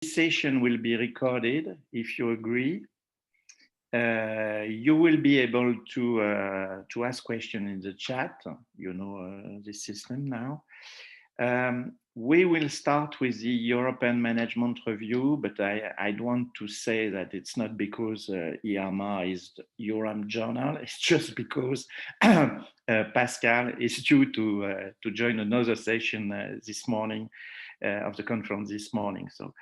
session will be recorded, if you agree. You will be able to ask questions in the chat. You know this system now. We will start with the European Management Review, but I don't want to say that it's not because EURAM is the EURAM journal. It's just because Pascal is due to join another session this morning of the conference this morning. So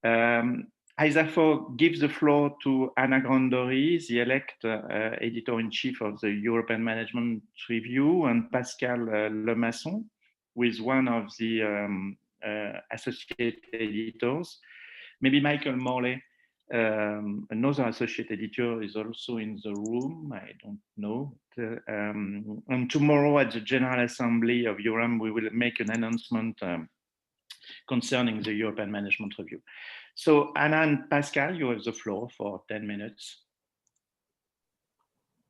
I therefore give the floor to Anna Grandori, the elect editor-in-chief of the European Management Review, and Pascal Masson, who is one of the associate editors. Maybe Michael Morley, another associate editor, is also in the room. I don't know. And tomorrow at the General Assembly of EURAM, we will make an announcement concerning the European Management Review. So Anna and Pascal, you have the floor for 10 minutes.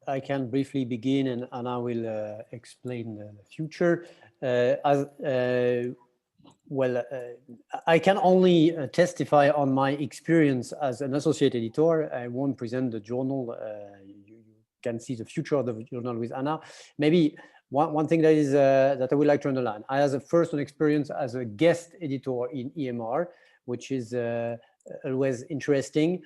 I can briefly begin, and Anna will explain the future. I can only testify on my experience as an associate editor. I won't present the journal. You can see the future of the journal with Anna. Maybe one thing that is that I would like to underline. I have a first experience as a guest editor in EMR, which is always interesting.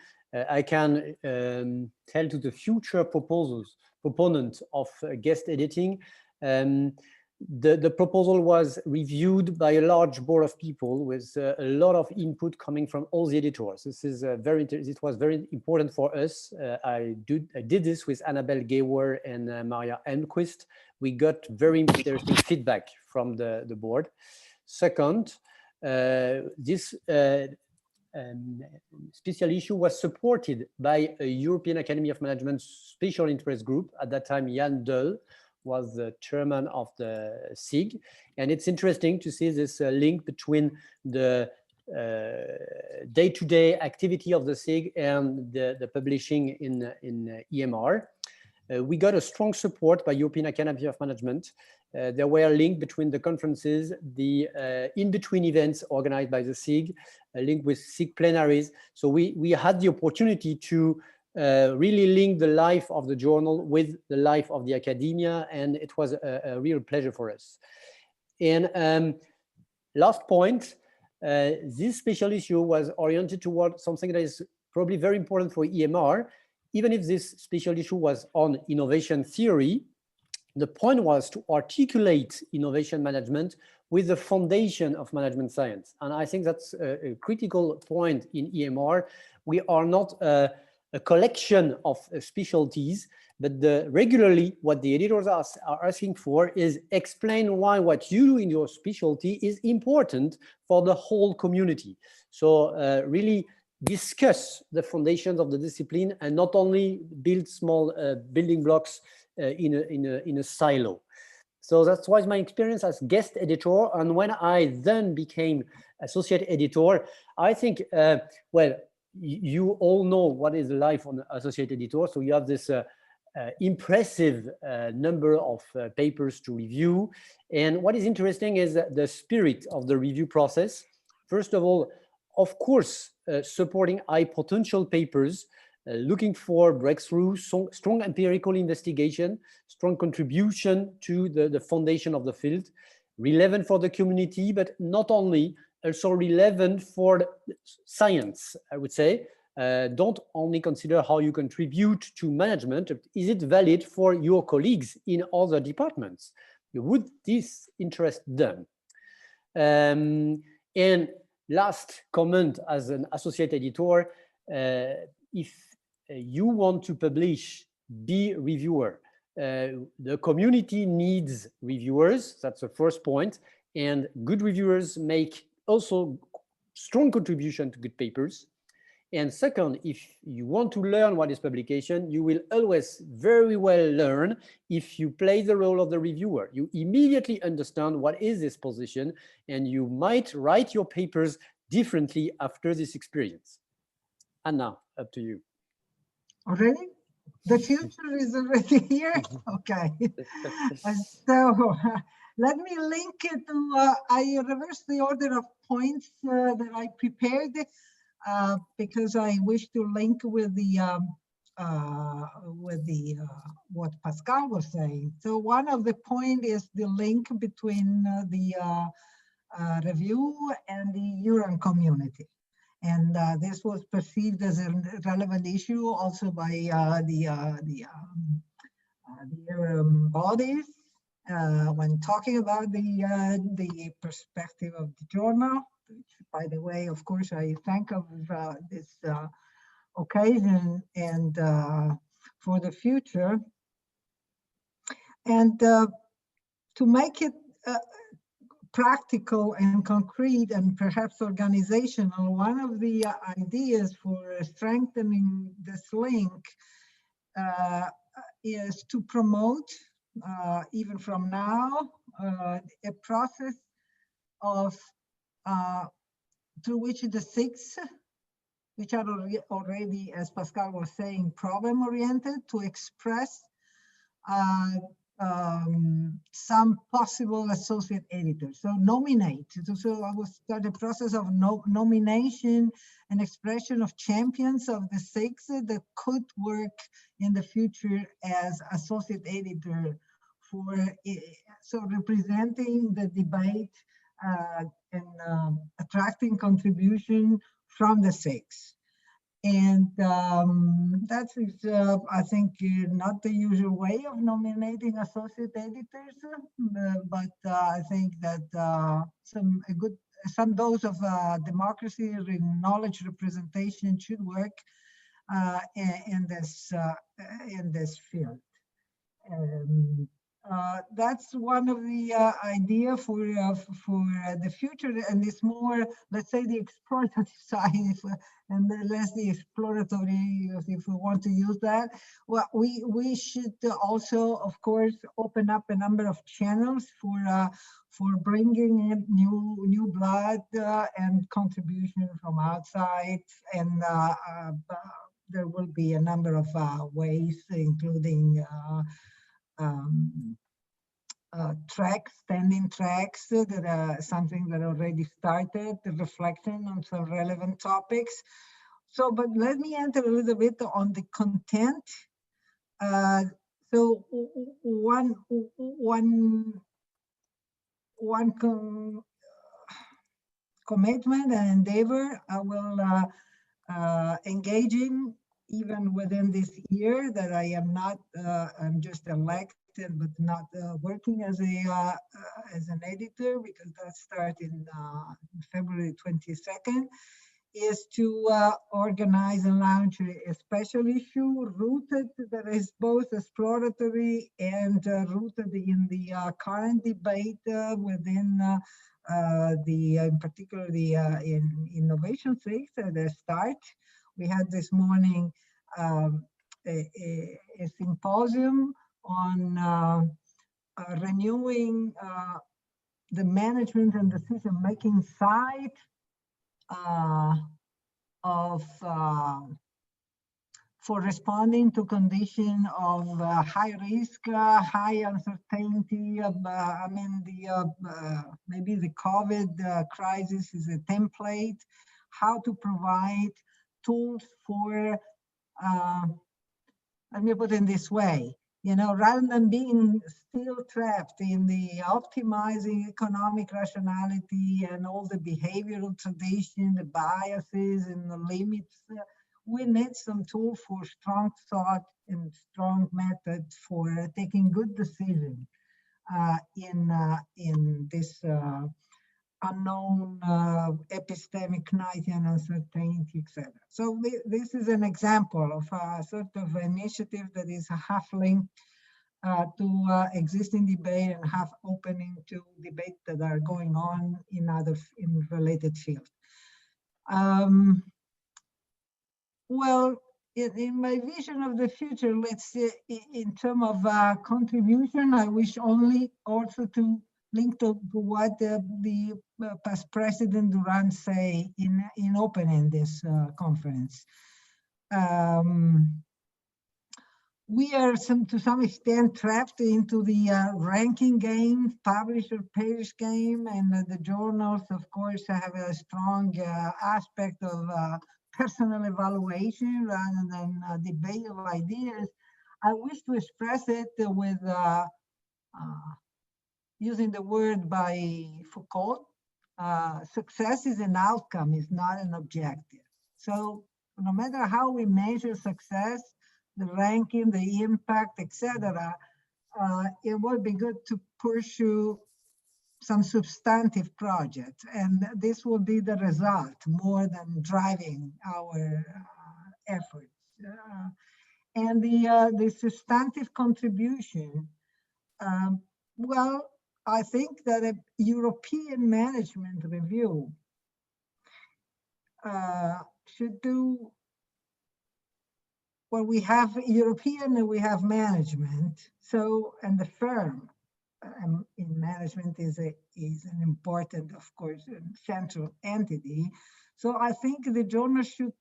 I can tell to the future proponent of guest editing. The proposal was reviewed by a large board of people with a lot of input coming from all the editors. This is it was very important for us. I did this with Annabelle Gawer and Maria Enquist. We got very interesting feedback from the board. Second, this special issue was supported by a European Academy of Management special interest group. At that time, Jan Dull was the chairman of the SIG. And it's interesting to see this link between the day-to-day activity of the SIG and the publishing in EMR. We got a strong support by European Academy of Management. There were a link between the conferences, the in-between events organized by the SIG, a link with SIG plenaries. So we had the opportunity to really link the life of the journal with the life of the academia, and it was a real pleasure for us. And last point, this special issue was oriented toward something that is probably very important for EMR. Even if this special issue was on innovation theory, the point was to articulate innovation management with the foundation of management science. And I think that's a critical point in EMR. We are not a collection of specialties, but regularly what the editors are asking for is explain why what you do in your specialty is important for the whole community. So really discuss the foundations of the discipline and not only build small building blocks in a silo. So that was my experience as guest editor. And when I then became associate editor, I think, well, you all know what is the life on the associate editor. So you have this impressive number of papers to review. And what is interesting is the spirit of the review process. First of all, of course, supporting high potential papers, looking for breakthroughs, strong empirical investigation, strong contribution to the foundation of the field, relevant for the community, but not only, also relevant for science, I would say. Don't only consider how you contribute to management, is it valid for your colleagues in other departments? Would this interest them? And last comment as an associate editor, if you want to publish, be reviewer. The community needs reviewers, that's the first point, and good reviewers make also strong contribution to good papers. And second, if you want to learn what is publication, you will always very well learn if you play the role of the reviewer. You immediately understand what is this position, and you might write your papers differently after this experience. And now, up to you. Already? The future is already here? Okay. So let me link it to, I reversed the order of points that I prepared. because I wish to link with the what Pascal was saying. So one of the point is the link between the review and the EURAM community. And this was perceived as a relevant issue also by the EURAM bodies when talking about the perspective of the journal, which, by the way, of course, I thank of this occasion and for the future. And to make it practical and concrete and perhaps organizational, one of the ideas for strengthening this link is to promote, even from now, a process of through which the six, which are already, as Pascal was saying, problem-oriented, to express some possible associate editors. So nominate. So I will start the process of nomination and expression of champions of the six that could work in the future as associate editor for so representing the debate and attracting contribution from the six. And that is, I think, not the usual way of nominating associate editors, but I think that some dose of democracy and knowledge representation should work in this field. That's one of the idea for the future, and it's more, let's say, the exploitative side, and less the exploratory, if we want to use that. Well, we should also, of course, open up a number of channels for bringing in new blood and contribution from outside, and there will be a number of ways, including standing tracks that are something that already started, the reflection on some relevant topics. So, but let me enter a little bit on the content. So one commitment and endeavor I will engage in even within this year, that I am not, I'm just elected, but not working as an editor, because that started in February 22nd, is to organize and launch a special issue rooted, that is both exploratory and rooted in the current debate within in particular in Innovation 6 at the start. We had this morning a symposium on renewing the management and decision-making side for responding to condition of high risk, high uncertainty. I mean, maybe the COVID crisis is a template, how to provide tools for, let me put it in this way, you know, rather than being still trapped in the optimizing economic rationality and all the behavioral tradition, the biases and the limits, we need some tool for strong thought and strong method for taking good decisions in this unknown epistemic night and uncertainty, etc. So this is an example of a sort of initiative that is half linked to existing debate and half opening to debate that are going on in related fields. Well, in my vision of the future, let's say in terms of contribution, I wish only also to link to what the past President Durand say in opening this conference. we are to some extent trapped into the ranking game, publish or perish game, and the journals, of course, have a strong aspect of personal evaluation rather than debate of ideas. I wish to express it with using the word by Foucault, success is an outcome, is not an objective. So no matter how we measure success, the ranking, the impact, etc., it would be good to pursue some substantive projects, and this will be the result more than driving our efforts. And the substantive contribution, well, I think that a European management review should do, well, we have European and we have management. So, and the firm in management is an important, of course, central entity. So I think the journal should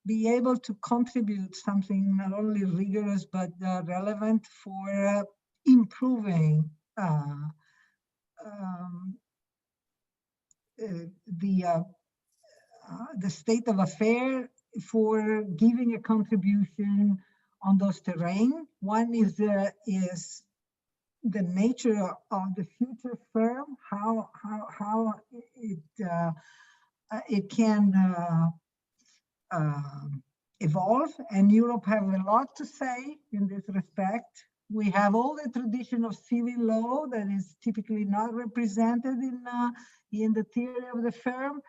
be able to contribute something not only rigorous, but relevant for improving the state of affair, for giving a contribution on those terrain. One is the nature of the future firm, how it can evolve, and Europe have a lot to say in this respect. We have all the tradition of civil law that is typically not represented in the theory of the firm.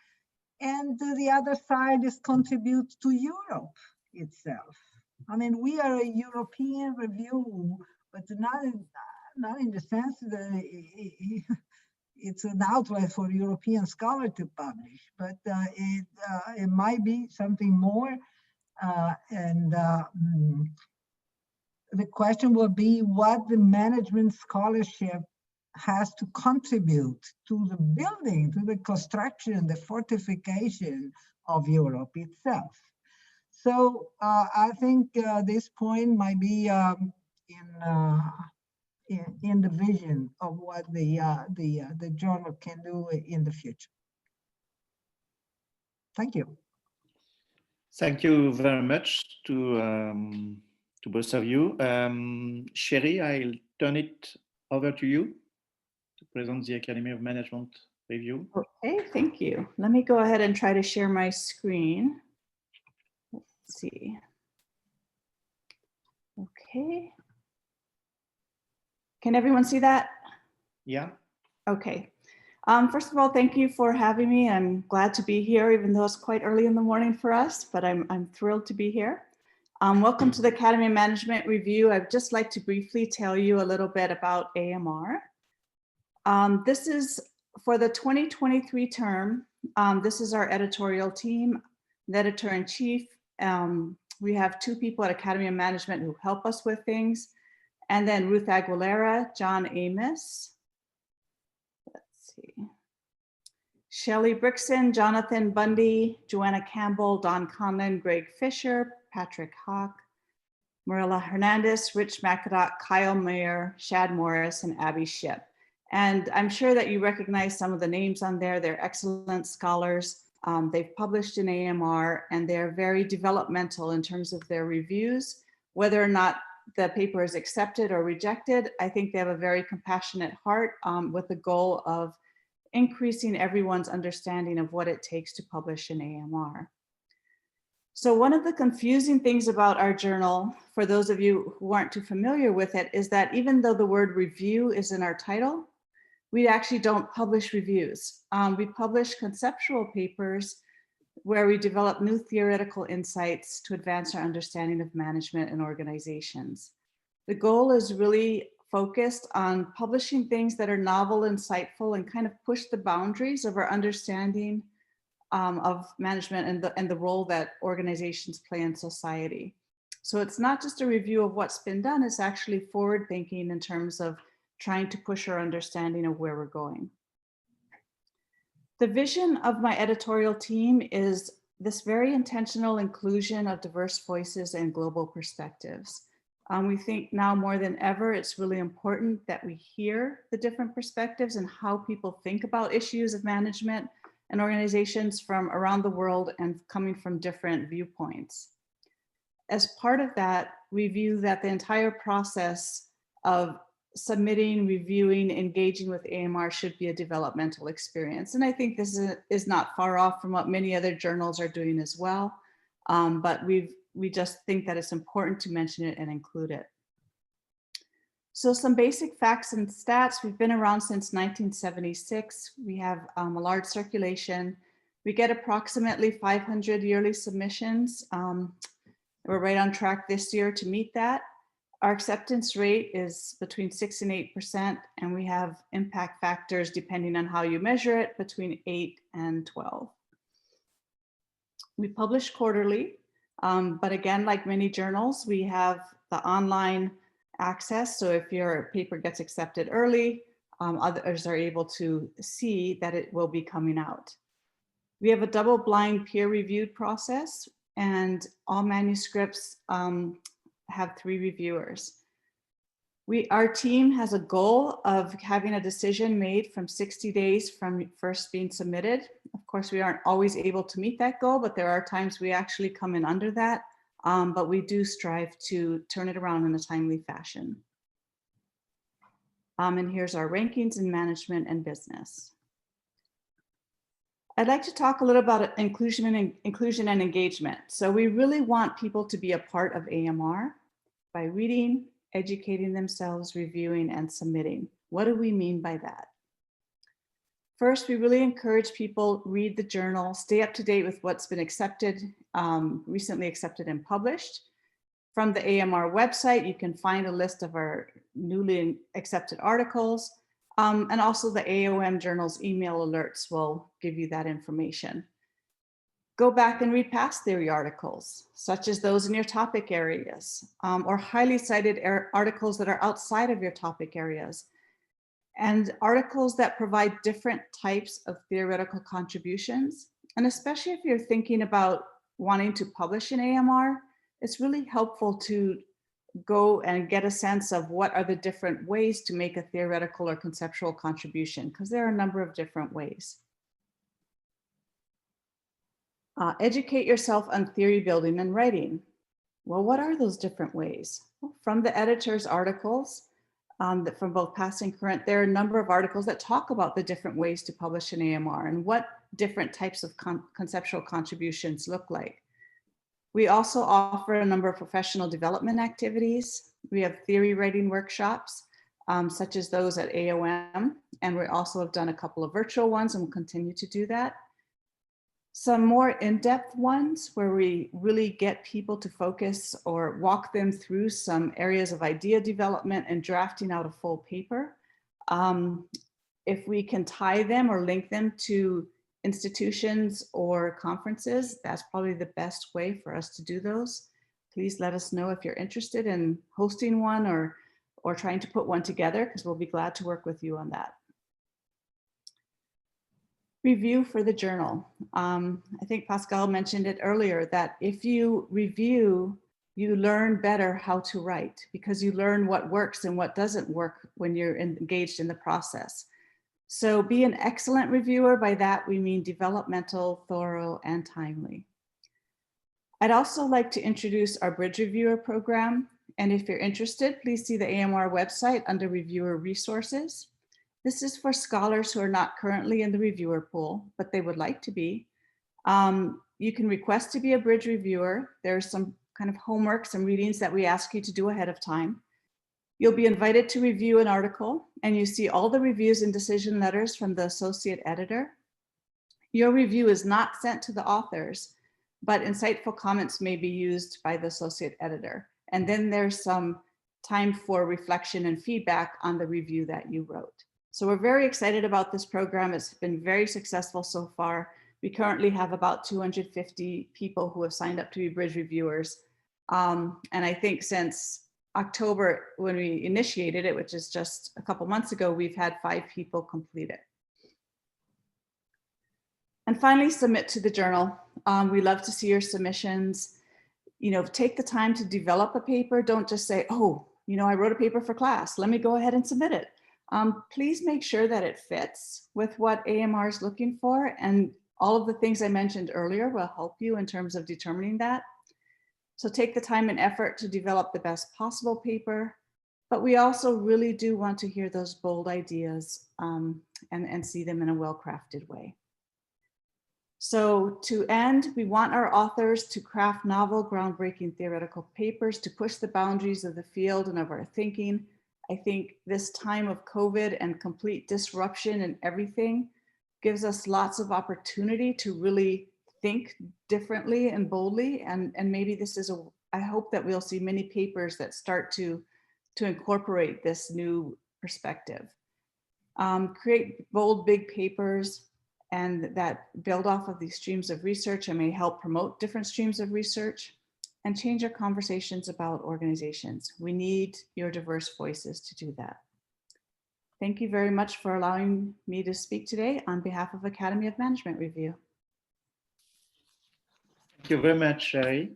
And the other side is contribute to Europe itself. I mean, we are a European review, but not in the sense that it's an outlet for European scholars to publish, but it might be something more. The question will be what the management scholarship has to contribute to the building, to the construction, the fortification of Europe itself. So I think this point might be in the vision of what the journal can do in the future. Thank you. Thank you very much to both of you. Sherry, I'll turn it over to you to present the Academy of Management review. Okay, thank you. Let me go ahead and try to share my screen. Let's see. Okay. Can everyone see that? Yeah. Okay. First of all, thank you for having me. I'm glad to be here, even though it's quite early in the morning for us, but I'm thrilled to be here. Welcome to the Academy of Management Review. I'd just like to briefly tell you a little bit about AMR. This is for the 2023 term. This is our editorial team, the editor-in-chief. We have two people at Academy of Management who help us with things. And then Ruth Aguilera, John Amos, let's see, Shelley Brixton, Jonathan Bundy, Joanna Campbell, Don Conlon, Greg Fisher, Patrick Hawk, Marilla Hernandez, Rich McAdock, Kyle Meyer, Shad Morris, and Abby Shipp. And I'm sure that you recognize some of the names on there. They're excellent scholars. They've published in AMR, and they're very developmental in terms of their reviews. Whether or not the paper is accepted or rejected, I think they have a very compassionate heart with the goal of increasing everyone's understanding of what it takes to publish in AMR. So one of the confusing things about our journal, for those of you who aren't too familiar with it, is that even though the word review is in our title, we actually don't publish reviews. We publish conceptual papers where we develop new theoretical insights to advance our understanding of management and organizations. The goal is really focused on publishing things that are novel, insightful, and kind of push the boundaries of our understanding of management and the role that organizations play in society. So it's not just a review of what's been done, it's actually forward thinking in terms of trying to push our understanding of where we're going. The vision of my editorial team is this very intentional inclusion of diverse voices and global perspectives. We think now more than ever, it's really important that we hear the different perspectives and how people think about issues of management and organizations from around the world and coming from different viewpoints. As part of that, we view that the entire process of submitting, reviewing, engaging with AMR should be a developmental experience. And I think this is not far off from what many other journals are doing as well. But we just think that it's important to mention it and include it. So some basic facts and stats. We've been around since 1976. We have a large circulation. We get approximately 500 yearly submissions. We're right on track this year to meet that. Our acceptance rate is between 6 and 8%, and we have impact factors, depending on how you measure it, between 8 and 12. We publish quarterly, but again, like many journals, we have the online access. So if your paper gets accepted early, others are able to see that it will be coming out. We have a double-blind peer-reviewed process, and all manuscripts have 3 reviewers. Our team has a goal of having a decision made from 60 days from first being submitted. Of course, we aren't always able to meet that goal, but there are times we actually come in under that. But we do strive to turn it around in a timely fashion. And here's our rankings in management and business. I'd like to talk a little about inclusion and engagement. So we really want people to be a part of AMR by reading, educating themselves, reviewing, and submitting. What do we mean by that? First, we really encourage people read the journal, stay up to date with what's been accepted, recently accepted and published. From the AMR website, you can find a list of our newly accepted articles. And also the AOM journal's email alerts will give you that information. Go back and read past theory articles, such as those in your topic areas, or highly cited articles that are outside of your topic areas, and articles that provide different types of theoretical contributions. And especially if you're thinking about wanting to publish in AMR, it's really helpful to go and get a sense of what are the different ways to make a theoretical or conceptual contribution, because there are a number of different ways. Educate yourself on theory building and writing. Well, what are those different ways? Well, from the editor's articles, from both past and current, there are a number of articles that talk about the different ways to publish in AMR and what different types of conceptual contributions look like. We also offer a number of professional development activities. We have theory writing workshops, such as those at AOM, and we also have done a couple of virtual ones and will continue to do that. Some more in-depth ones where we really get people to focus or walk them through some areas of idea development and drafting out a full paper. If we can tie them or link them to institutions or conferences, that's probably the best way for us to do those. Please let us know if you're interested in hosting one or trying to put one together, because we'll be glad to work with you on that. Review for the journal. I think Pascal mentioned it earlier, that if you review, you learn better how to write, because you learn what works and what doesn't work when you're engaged in the process. So be an excellent reviewer. By that, we mean developmental, thorough, and timely. I'd also like to introduce our Bridge Reviewer program. And if you're interested, please see the AMR website under Reviewer Resources. This is for scholars who are not currently in the reviewer pool, but they would like to be. You can request to be a Bridge Reviewer. There's some kind of homework, some readings that we ask you to do ahead of time. You'll be invited to review an article, and you see all the reviews and decision letters from the associate editor. Your review is not sent to the authors, but insightful comments may be used by the associate editor. And then there's some time for reflection and feedback on the review that you wrote. So we're very excited about this program. It's been very successful so far. We currently have about 250 people who have signed up to be Bridge Reviewers. And I think since October, when we initiated it, which is just a couple months ago, we've had 5 people complete it. And finally, submit to the journal. We love to see your submissions. you know, take the time to develop a paper. Don't just say, oh, you know, I wrote a paper for class, let me go ahead and submit it. Please make sure that it fits with what AMR is looking for, and all of the things I mentioned earlier will help you in terms of determining that. So take the time and effort to develop the best possible paper, but we also really do want to hear those bold ideas and see them in a well-crafted way. So to end, we want our authors to craft novel, groundbreaking theoretical papers to push the boundaries of the field and of our thinking. I think this time of COVID and complete disruption in everything gives us lots of opportunity to really think differently and boldly. And maybe this is I hope that we'll see many papers that start to incorporate this new perspective. Create bold, big papers and that build off of these streams of research and may help promote different streams of research, and change our conversations about organizations. We need your diverse voices to do that. Thank you very much for allowing me to speak today on behalf of Academy of Management Review. Thank you very much, Sherry.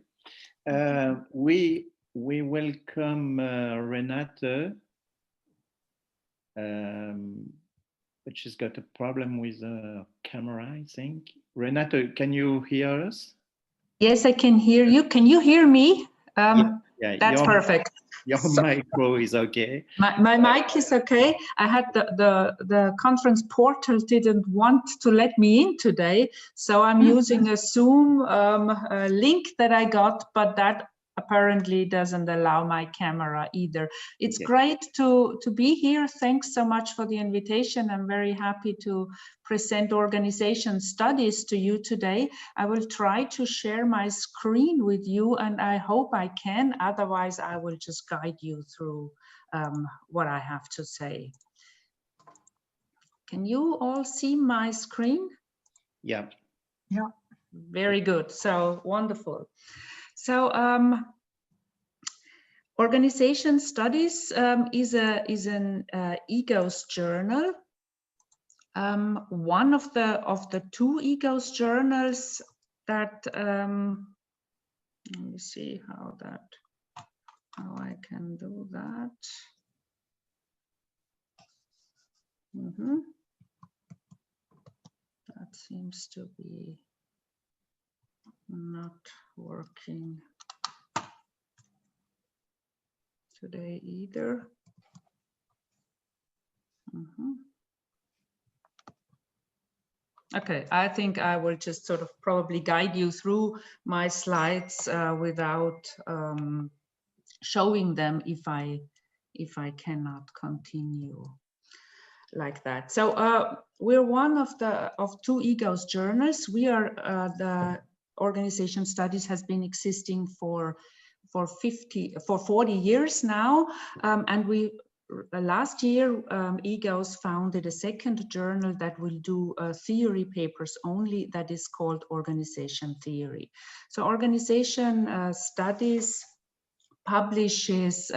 We welcome Renate, but she's got a problem with her camera, I think. Renate, can you hear us? Yes, I can hear you. Can you hear me? Yeah, that's perfect. Your micro is okay. My mic is okay. I had the conference portal didn't want to let me in today, so I'm using a Zoom link that I got, but that apparently doesn't allow my camera either. It's great to be here. Thanks so much for the invitation. I'm very happy to present organization studies to you today. I will try to share my screen with you, and I hope I can. Otherwise, I will just guide you through what I have to say. Can you all see my screen? Yeah. Yeah. Very good. So wonderful. So organization studies is an EGOS journal. One of the two EGOS journals that let me see how I can do that. That seems to be not working today either. Okay, I think I will just sort of probably guide you through my slides without showing them if I cannot continue like that. So we're one of two EGOS journals. We are the organization studies has been existing for 40 years now, and we last year EGOS founded a second journal that will do theory papers only, that is called Organization Theory. So Organization Studies publishes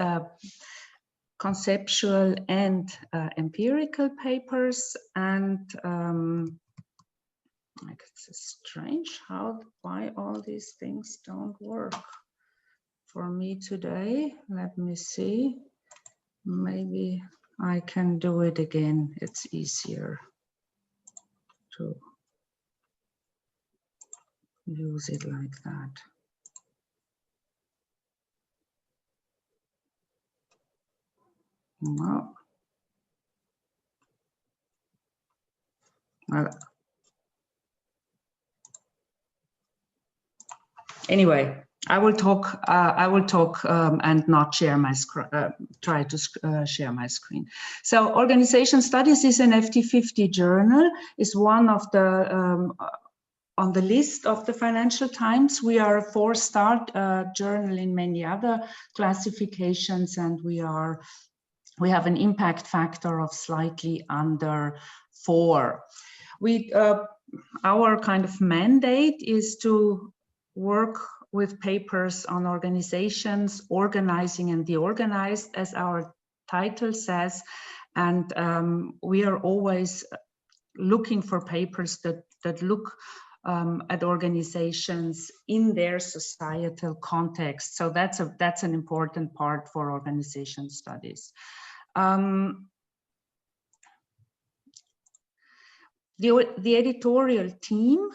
conceptual and empirical papers, and it's strange why all these things don't work for me today. Let me see. Maybe I can do it again. It's easier to use it like that. No. Well, anyway, I will talk and not share my screen. Try to share my screen. So, Organization Studies is an FT50 journal. Is one of the on the list of the Financial Times. We are a 4-star journal in many other classifications, and we have an impact factor of slightly under 4. Our kind of mandate is to work with papers on organizations, organizing and the organized, as our title says, and we are always looking for papers that look at organizations in their societal context. So that's an important part for organization studies. The editorial team,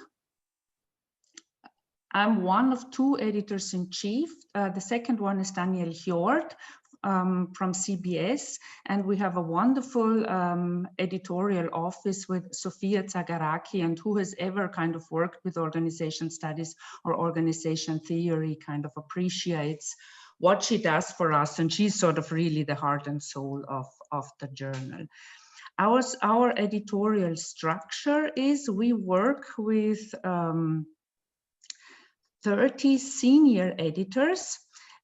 I'm one of two editors-in-chief. The second one is Daniel Hjort from CBS, and we have a wonderful editorial office with Sofia Zagaraki, and who has ever kind of worked with organization studies or organization theory kind of appreciates what she does for us, and she's sort of really the heart and soul of the journal. Our editorial structure is we work with 30 senior editors,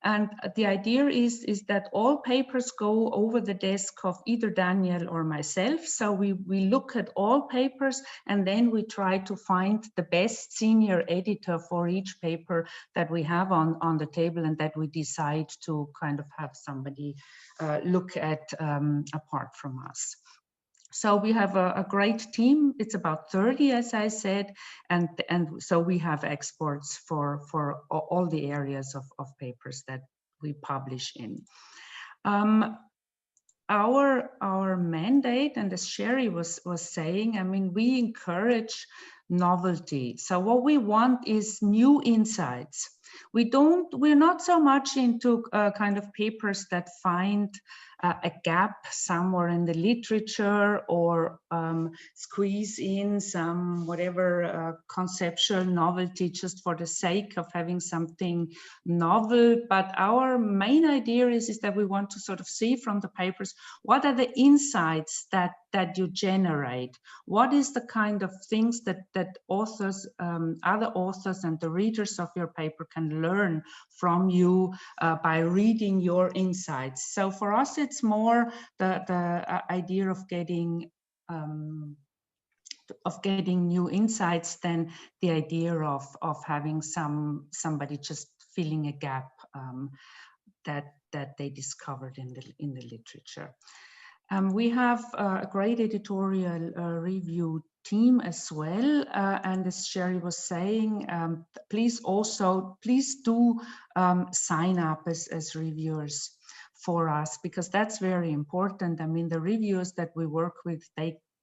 and the idea is that all papers go over the desk of either Daniel or myself. So we look at all papers, and then we try to find the best senior editor for each paper that we have on the table, and that we decide to kind of have somebody look at apart from us. So we have a great team. It's about 30, as I said, and so we have experts for all the areas of papers that we publish in. Our mandate, and as Sherry was saying, I mean, we encourage novelty. So what we want is new insights. We're not so much into kind of papers that find a gap somewhere in the literature, or squeeze in some whatever conceptual novelty just for the sake of having something novel. But our main idea is that we want to sort of see from the papers, what are the insights that you generate? What is the kind of things that authors, other authors and the readers of your paper can learn from you by reading your insights? So for us, it's more the idea of getting new insights than the idea of having somebody just filling a gap that they discovered in the literature. We have a great editorial review team as well, and as Sherry was saying, please do sign up as reviewers for us, because that's very important. I mean, the reviewers that we work with,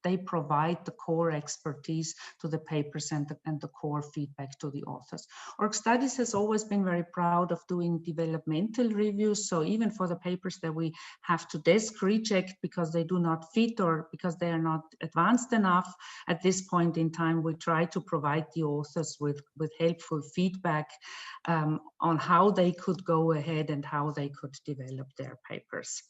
they provide the core expertise to the papers and the core feedback to the authors. Org Studies has always been very proud of doing developmental reviews. So even for the papers that we have to desk reject because they do not fit or because they are not advanced enough, at this point in time, we try to provide the authors with helpful feedback on how they could go ahead and how they could develop their papers.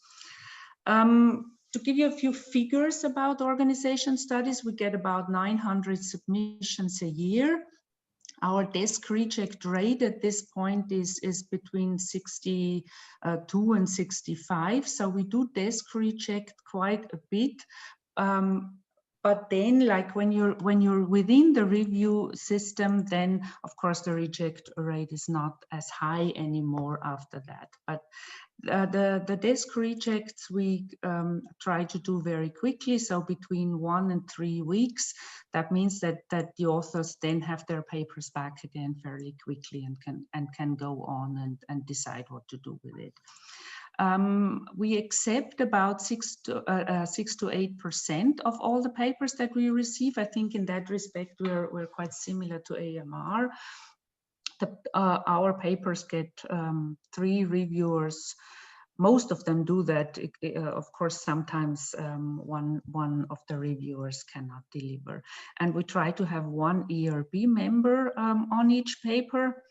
To give you a few figures about organization studies, we get about 900 submissions a year. Our desk reject rate at this point is between 62 and 65. So we do desk reject quite a bit. But then, like when you're within the review system, then of course the reject rate is not as high anymore after that. But the desk rejects we try to do very quickly, so between 1 and 3 weeks. That means that the authors then have their papers back again fairly quickly and can go on and decide what to do with it. We accept about 6 to 8% of all the papers that we receive. I think in that respect we're quite similar to AMR. Our papers get 3 reviewers. Most of them do that. Of course, sometimes one of the reviewers cannot deliver. And we try to have 1 ERB member on each paper.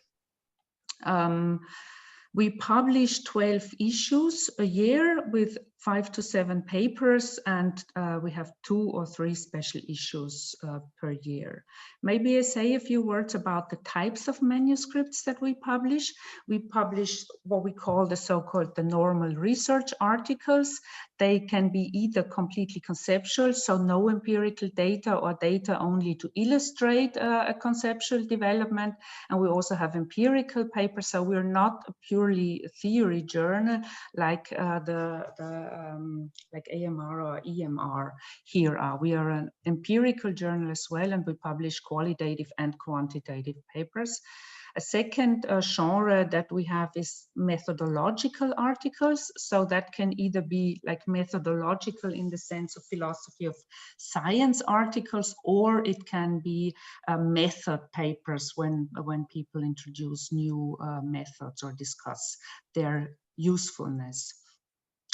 We publish 12 issues a year with 5 to 7 papers, and we have 2 or 3 special issues per year. Maybe I say a few words about the types of manuscripts that we publish. We publish what we call the normal research articles. They can be either completely conceptual, so no empirical data or data only to illustrate a conceptual development. And we also have empirical papers, so we're not a purely theory journal like the like AMR or EMR here are. We are an empirical journal as well, and we publish qualitative and quantitative papers. A second genre that we have is methodological articles. So that can either be like methodological in the sense of philosophy of science articles, or it can be method papers when people introduce new methods or discuss their usefulness.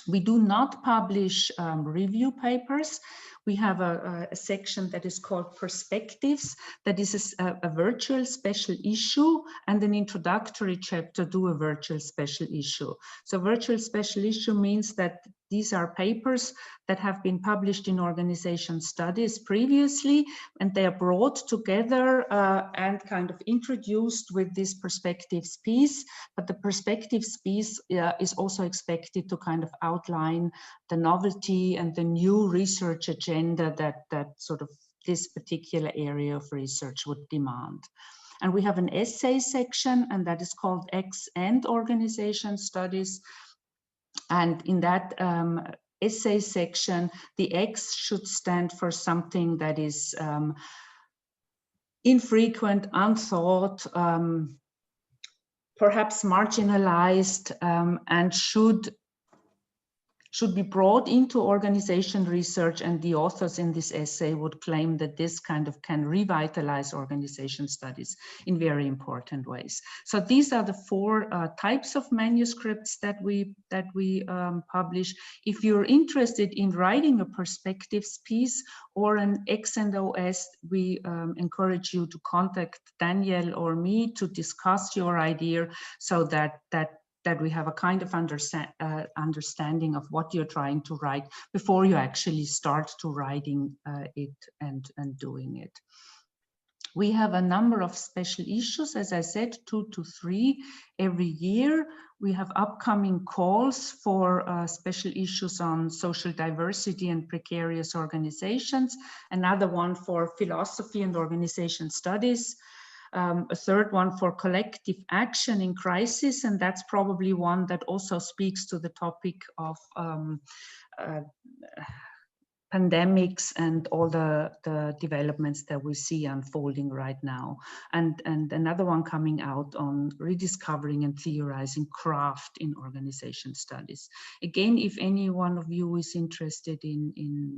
We do not publish review papers. We have a section that is called Perspectives, that is a virtual special issue, and an introductory chapter to a virtual special issue. So virtual special issue means that these are papers that have been published in organization studies previously, and they are brought together and kind of introduced with this perspectives piece. But the perspectives piece is also expected to kind of outline the novelty and the new research agenda that sort of this particular area of research would demand. And we have an essay section, and that is called X and Organization Studies. And in that essay section, the X should stand for something that is infrequent, unthought, perhaps marginalized, and should be brought into organization research, and the authors in this essay would claim that this kind of can revitalize organization studies in very important ways. So these are the four types of manuscripts that we publish. If you're interested in writing a perspectives piece or an X and OS, we encourage you to contact Daniel or me to discuss your idea, so that we have a kind of understanding of what you're trying to write before you actually start to writing it and doing it. We have a number of special issues, as I said, 2 to 3 every year. We have upcoming calls for special issues on social diversity and precarious organizations, another one for philosophy and organization studies, a third one for collective action in crisis, and that's probably one that also speaks to the topic of pandemics and all the developments that we see unfolding right now. And another one coming out on rediscovering and theorizing craft in organization studies. Again, if any one of you is interested in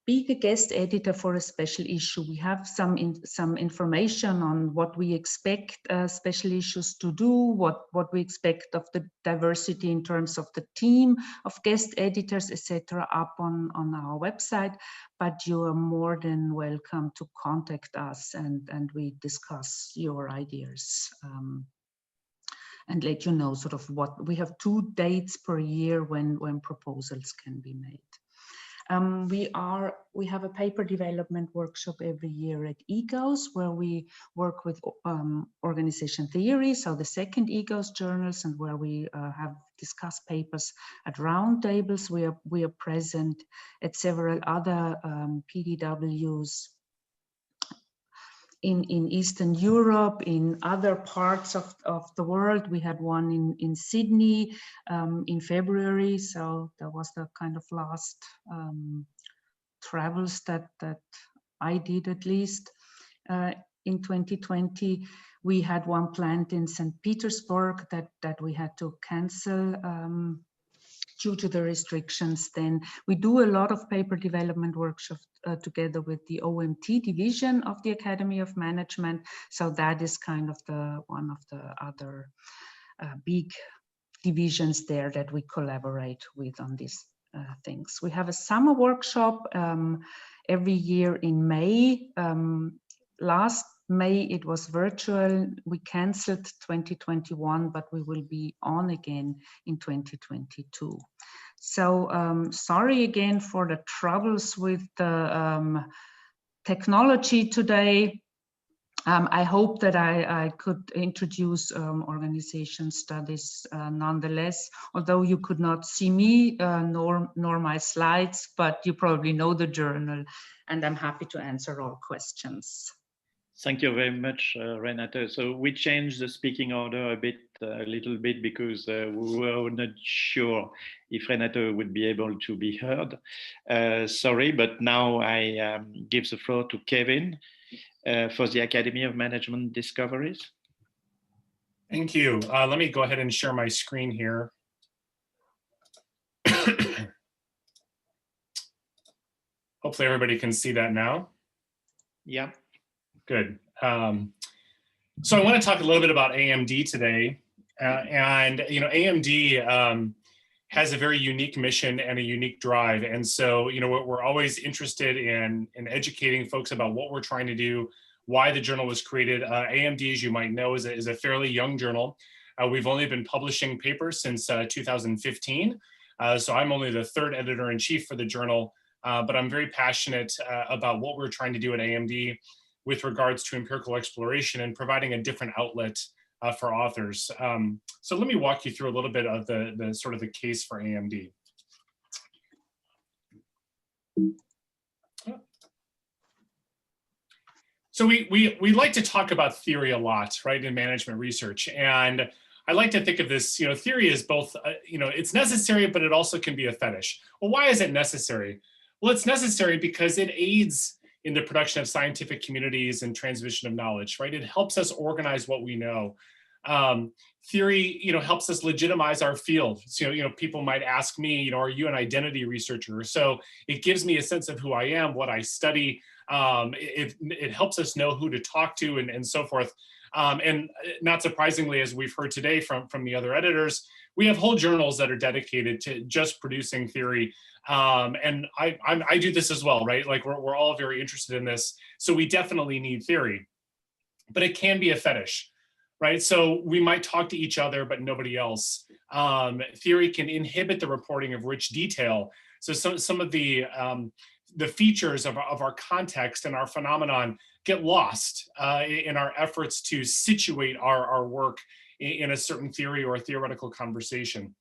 being a guest editor for a special issue, we have some information on what we expect special issues to do, what we expect of the diversity in terms of the team of guest editors, etc., up on our website. But you are more than welcome to contact us, and we discuss your ideas and let you know sort of what we have. 2 dates per year when proposals can be made. We have a paper development workshop every year at EGOS, where we work with organization theory, so the second EGOS journals, and where we have discussed papers at roundtables. We are present at several other PDWs in Eastern Europe, in other parts of the world. We had one in Sydney in February, so that was the kind of last travels that I did, at least. In 2020, we had one planned in St. Petersburg that we had to cancel due to the restrictions. Then we do a lot of paper development workshops together with the OMT division of the Academy of Management. So that is kind of one of the other big divisions there that we collaborate with on these things. We have a summer workshop every year in May. Last May it was virtual. We canceled 2021, but we will be on again in 2022. So sorry again for the troubles with the technology today. I hope that I could introduce organization studies nonetheless, although you could not see me nor my slides, but you probably know the journal, and I'm happy to answer all questions. Thank you very much, Renate. So we changed the speaking order a little bit because we were not sure if Renate would be able to be heard. Sorry, but now I give the floor to Kevin for the Academy of Management Discoveries. Thank you. Let me go ahead and share my screen here. Hopefully everybody can see that now. Yeah. Good. So I want to talk a little bit about AMD today. And AMD has a very unique mission and a unique drive. And so, we're always interested in educating folks about what we're trying to do, why the journal was created. AMD, as you might know, is a fairly young journal. We've only been publishing papers since 2015. So I'm only the third editor-in-chief for the journal, but I'm very passionate about what we're trying to do at AMD with regards to empirical exploration and providing a different outlet for authors. So let me walk you through a little bit of the sort of the case for AMD. So we like to talk about theory a lot, right, in management research. And I like to think of this, theory is both, it's necessary, but it also can be a fetish. Well, why is it necessary? Well, it's necessary because it aids in the production of scientific communities and transmission of knowledge, right? It helps us organize what we know. Theory, helps us legitimize our field. So, people might ask me, are you an identity researcher? So it gives me a sense of who I am, what I study. It helps us know who to talk to and so forth. And not surprisingly, as we've heard today from the other editors, we have whole journals that are dedicated to just producing theory. And I do this as well, right? Like we're all very interested in this. So we definitely need theory, but it can be a fetish, right? So we might talk to each other, but nobody else. Theory can inhibit the reporting of rich detail. So some of the features of our context and our phenomenon get lost in our efforts to situate our work in a certain theory or a theoretical conversation.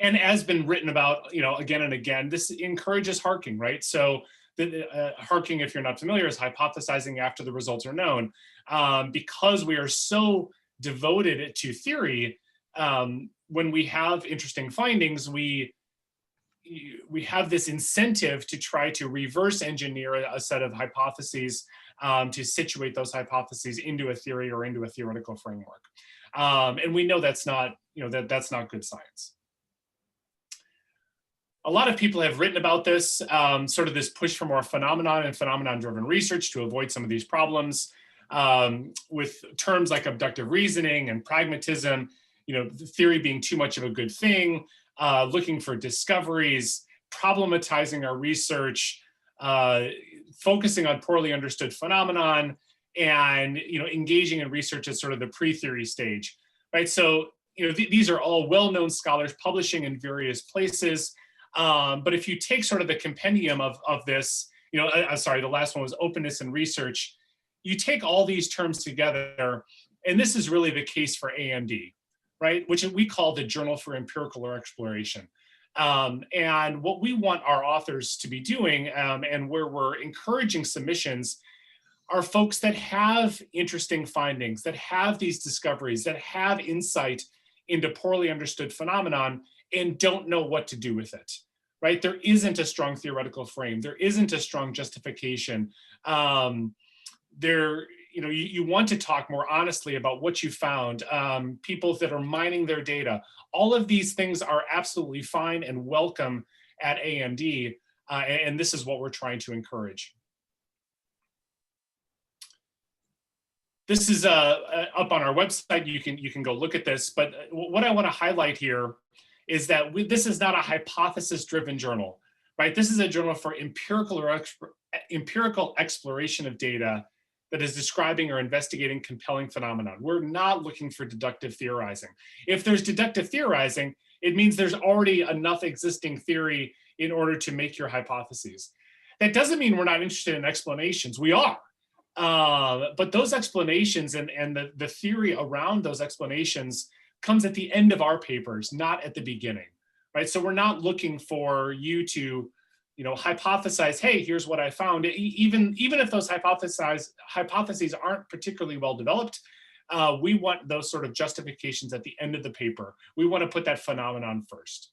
And as been written about, again and again, this encourages harking, right? So harking, if you're not familiar, is hypothesizing after the results are known. Because we are so devoted to theory, when we have interesting findings, we have this incentive to try to reverse engineer a set of hypotheses to situate those hypotheses into a theory or into a theoretical framework. And we know that's not, that's not good science. A lot of people have written about this, sort of this push for more phenomenon and phenomenon-driven research to avoid some of these problems, with terms like abductive reasoning and pragmatism, the theory being too much of a good thing, looking for discoveries, problematizing our research, focusing on poorly understood phenomenon, and engaging in research at sort of the pre-theory stage, right? So these are all well-known scholars publishing in various places. But if you take sort of the compendium of this, sorry, the last one was openness and research. You take all these terms together, and this is really the case for AMD, right? Which we call the Journal for Empirical Exploration. And what we want our authors to be doing, and where we're encouraging submissions, are folks that have interesting findings, that have these discoveries, that have insight into poorly understood phenomenon and don't know what to do with it, right? There isn't a strong theoretical frame. There isn't a strong justification. You want to talk more honestly about what you found, people that are mining their data. All of these things are absolutely fine and welcome at AMD, and this is what we're trying to encourage. This is up on our website. You can go look at this, but what I want to highlight here is that this is not a hypothesis-driven journal, right? This is a journal for empirical exploration of data that is describing or investigating compelling phenomenon. We're not looking for deductive theorizing. If there's deductive theorizing, it means there's already enough existing theory in order to make your hypotheses. That doesn't mean we're not interested in explanations. We are. But those explanations and the theory around those explanations comes at the end of our papers, not at the beginning, right? So we're not looking for you to hypothesize, hey, here's what I found. Even if those hypotheses aren't particularly well developed, we want those sort of justifications at the end of the paper. We want to put that phenomenon first.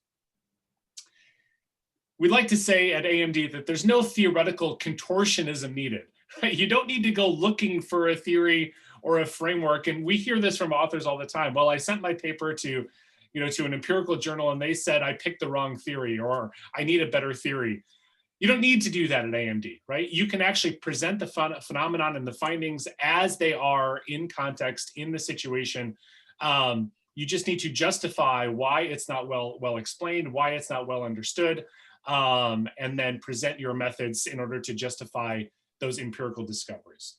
We like to say at AMD that there's no theoretical contortionism needed. Right? You don't need to go looking for a theory or a framework. And we hear this from authors all the time. Well, I sent my paper to an empirical journal and they said I picked the wrong theory, or I need a better theory. You don't need to do that at AMD, right? You can actually present the phenomenon and the findings as they are in context, in the situation. You just need to justify why it's not well explained, why it's not well understood, and then present your methods in order to justify those empirical discoveries.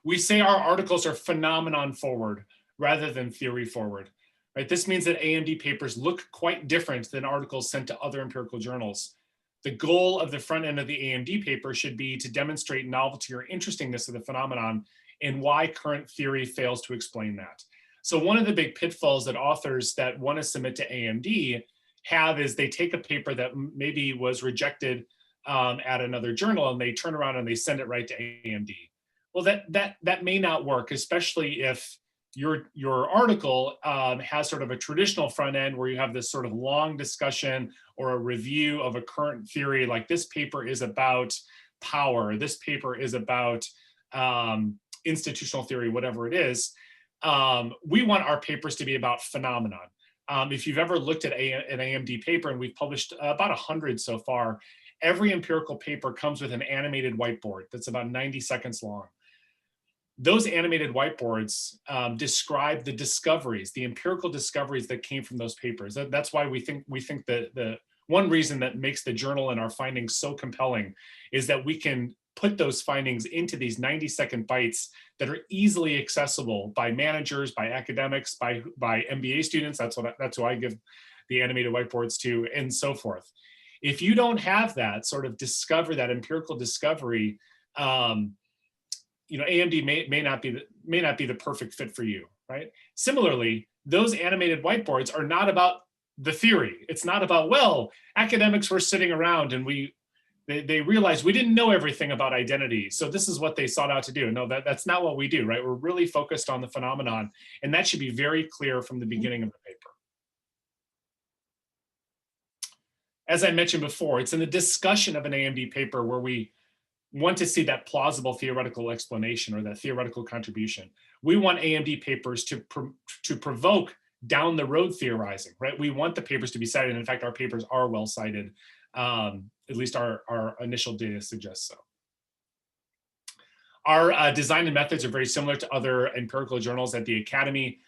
We say our articles are phenomenon forward rather than theory forward. Right? This means that AMD papers look quite different than articles sent to other empirical journals. The goal of the front end of the AMD paper should be to demonstrate novelty or interestingness of the phenomenon and why current theory fails to explain that. So one of the big pitfalls that authors that want to submit to AMD have is they take a paper that maybe was rejected at another journal and they turn around and they send it right to AMD. Well, that may not work, especially if your article has sort of a traditional front end where you have this sort of long discussion or a review of a current theory, like this paper is about power, this paper is about institutional theory, whatever it is. We want our papers to be about phenomenon. If you've ever looked at an AMD paper, and we've published about 100 so far, every empirical paper comes with an animated whiteboard that's about 90 seconds long. Those animated whiteboards describe the discoveries, the empirical discoveries that came from those papers. That's why we think that the one reason that makes the journal and our findings so compelling is that we can put those findings into these 90-second bites that are easily accessible by managers, by academics, by MBA students. That's who I give the animated whiteboards to, and so forth. If you don't have that sort of that empirical discovery, AMD may not be the perfect fit for you, right? Similarly, those animated whiteboards are not about the theory. It's not about, well, academics were sitting around and they realized we didn't know everything about identity, so this is what they sought out to do. No, that's not what we do, right? We're really focused on the phenomenon, and that should be very clear from the beginning of the paper. As I mentioned before, it's in the discussion of an AMD paper where we want to see that plausible theoretical explanation or that theoretical contribution. We want AMD papers to provoke down the road theorizing, right? We want the papers to be cited. And in fact, our papers are well cited. At least our initial data suggests so. Our design and methods are very similar to other empirical journals at the Academy.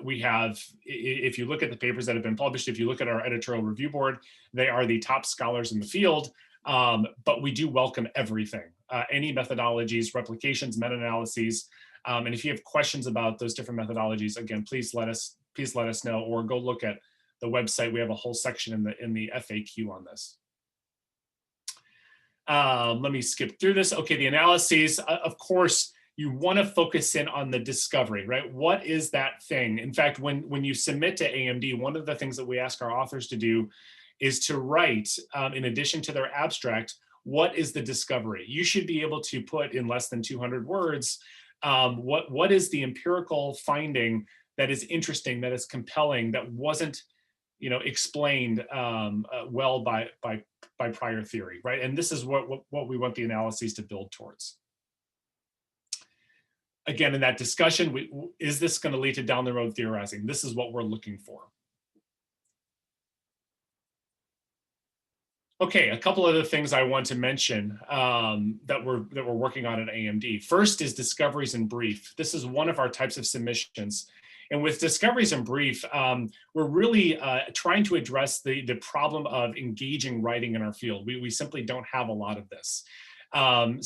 We have, if you look at the papers that have been published, if you look at our editorial review board, they are the top scholars in the field. But we do welcome everything, any methodologies, replications, meta-analyses. And if you have questions about those different methodologies, again, please let us know, or go look at the website. We have a whole section in the FAQ on this. Let me skip through this. Okay, the analyses, of course, you want to focus in on the discovery, right? What is that thing? In fact, when you submit to AMD, one of the things that we ask our authors to do is to write, in addition to their abstract, what is the discovery? You should be able to put in less than 200 words, what is the empirical finding that is interesting, that is compelling, that wasn't explained well by prior theory, right? And this is what we want the analyses to build towards. Again, in that discussion, is this going to lead to down the road theorizing? This is what we're looking for. Okay, a couple other things I want to mention that we're working on at AMD. First is discoveries in brief. This is one of our types of submissions. And with discoveries in brief, we're really trying to address the problem of engaging writing in our field. We simply don't have a lot of this.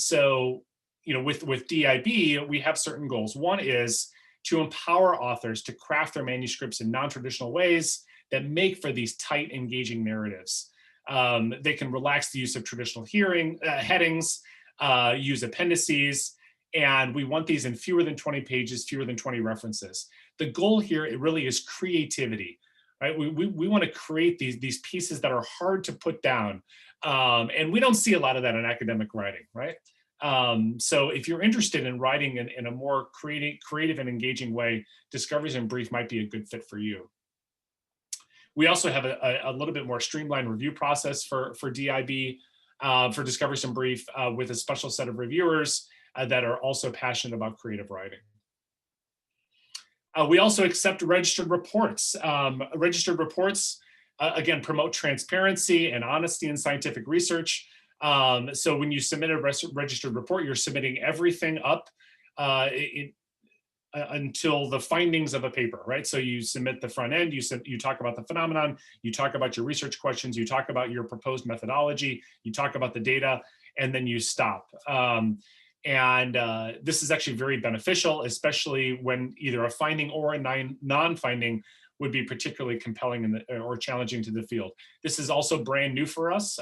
So, with DIB, we have certain goals. One is to empower authors to craft their manuscripts in non-traditional ways that make for these tight, engaging narratives. They can relax the use of traditional headings, use appendices, and we want these in fewer than 20 pages, fewer than 20 references. The goal here, it really is creativity. right? We want to create these pieces that are hard to put down. And we don't see a lot of that in academic writing, right? So if you're interested in writing in a more creative and engaging way, Discoveries in Brief might be a good fit for you. We also have a little bit more streamlined review process for DIB, for Discoveries in Brief, with a special set of reviewers that are also passionate about creative writing. We also accept registered reports. Registered reports, again, promote transparency and honesty in scientific research. So when you submit a registered report, you're submitting everything up until the findings of a paper, right? So you submit the front end, you talk about the phenomenon, you talk about your research questions, you talk about your proposed methodology, you talk about the data, and then you stop. This is actually very beneficial, especially when either a finding or a non-finding would be particularly compelling or challenging to the field. This is also brand new for us.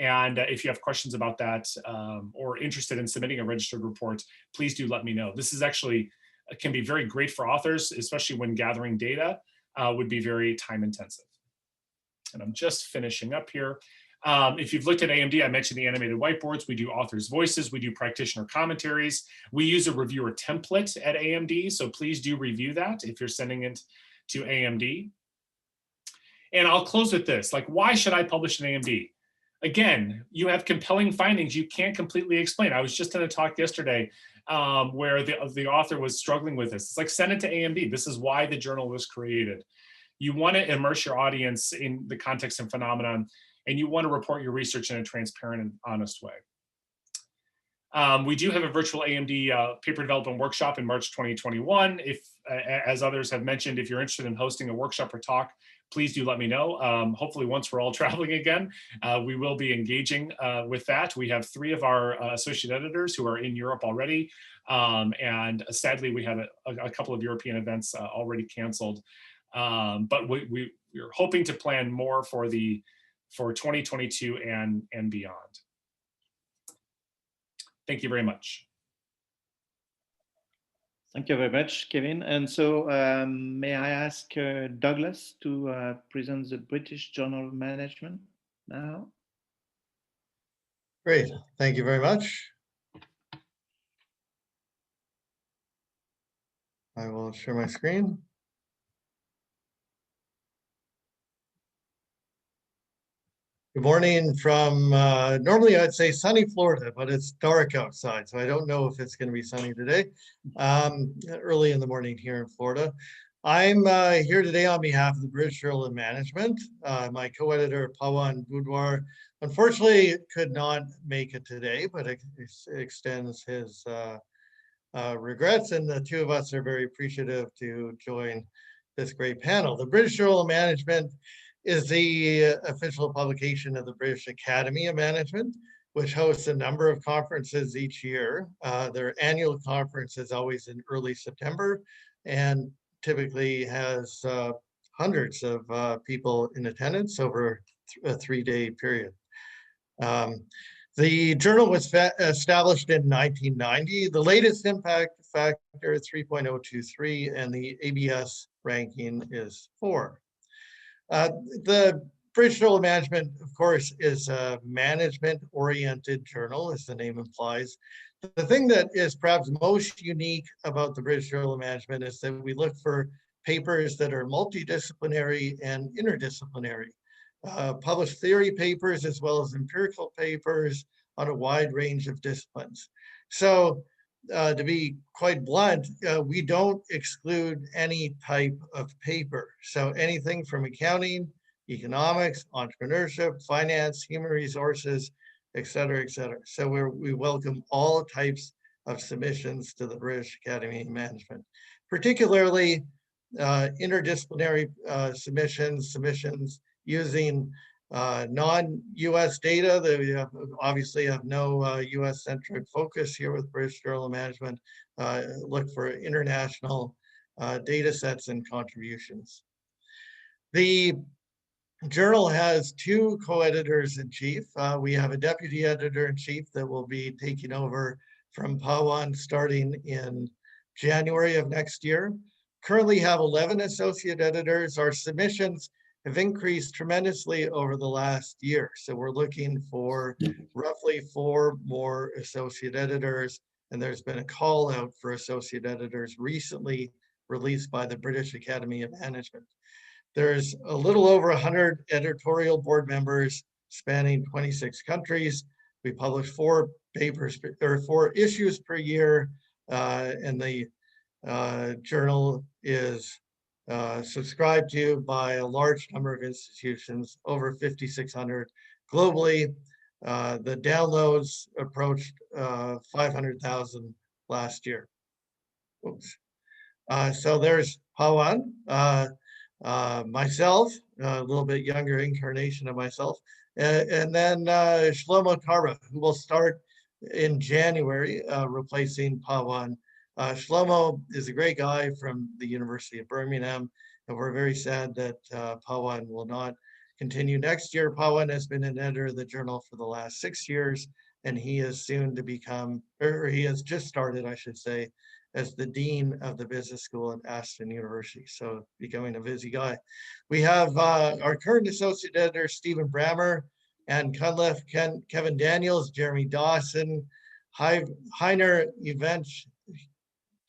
And if you have questions about that or interested in submitting a registered report, please do let me know. This is actually, can be very great for authors, especially when gathering data, would be very time intensive. And I'm just finishing up here. If you've looked at AMD, I mentioned the animated whiteboards. We do authors' voices. We do practitioner commentaries. We use a reviewer template at AMD, so please do review that if you're sending it to AMD. And I'll close with this, like, why should I publish in AMD? Again, you have compelling findings you can't completely explain. I was just in a talk yesterday where the author was struggling with this. It's like, send it to AMD. This is why the journal was created. You want to immerse your audience in the context and phenomenon, and you want to report your research in a transparent and honest way. We do have a virtual AMD paper development workshop in March 2021. If, as others have mentioned, if you're interested in hosting a workshop or talk, please do let me know. Hopefully once we're all traveling again, we will be engaging with that. We have 3 of our associate editors who are in Europe already. And sadly, we had a couple of European events already canceled. But we're hoping to plan more for 2022 and beyond. Thank you very much. Thank you very much, Kevin. And so may I ask Douglas to present the British Journal of Management now? Great, thank you very much. I will share my screen. Good morning from, normally I'd say sunny Florida, but it's dark outside, so I don't know if it's going to be sunny today. Early in the morning here in Florida. I'm here today on behalf of the British Journal of Management. My co-editor, Pawan Budwar, unfortunately could not make it today, but extends his regrets, and the 2 of us are very appreciative to join this great panel. The British Journal of Management is the official publication of the British Academy of Management, which hosts a number of conferences each year. Their annual conference is always in early September and typically has hundreds of people in attendance over a 3-day period. The journal was established in 1990. The latest impact factor is 3.023, and the ABS ranking is 4. The British Journal of Management, of course, is a management-oriented journal, as the name implies. The thing that is perhaps most unique about the British Journal of Management is that we look for papers that are multidisciplinary and interdisciplinary. Published theory papers as well as empirical papers on a wide range of disciplines. So to be quite blunt, we don't exclude any type of paper. So anything from accounting, economics, entrepreneurship, finance, human resources, et cetera, et cetera. So we welcome all types of submissions to the British Academy of Management, particularly interdisciplinary submissions using non-US data. They obviously have no US-centric focus here with British Journal of Management. Look for international data sets and contributions. The journal has 2 co-editors-in-chief. We have a deputy editor-in-chief that will be taking over from Pawan starting in January of next year. currently have 11 associate editors. Our submissions have increased tremendously over the last year. So we're looking for roughly 4 more associate editors. And there's been a call out for associate editors recently released by the British Academy of Management. There's a little over 100 editorial board members spanning 26 countries. We publish 4 papers or 4 issues per year, and the journal is subscribed to by a large number of institutions, over 5,600 globally. The downloads approached 500,000 last year. Oops. So there's Pawan, myself, a little bit younger incarnation of myself, and then Shlomo Tarba, who will start in January, replacing Pawan. Shlomo is a great guy from the University of Birmingham, and we're very sad that Pawan will not continue next year. Pawan has been an editor of the journal for the last 6 years, and he is soon to become, or he has just started, I should say, as the Dean of the Business School at Aston University. So becoming a busy guy. We have our current associate editor, Stephen Brammer, Ann Cunliffe, Kevin Daniels, Jeremy Dawson, Heiner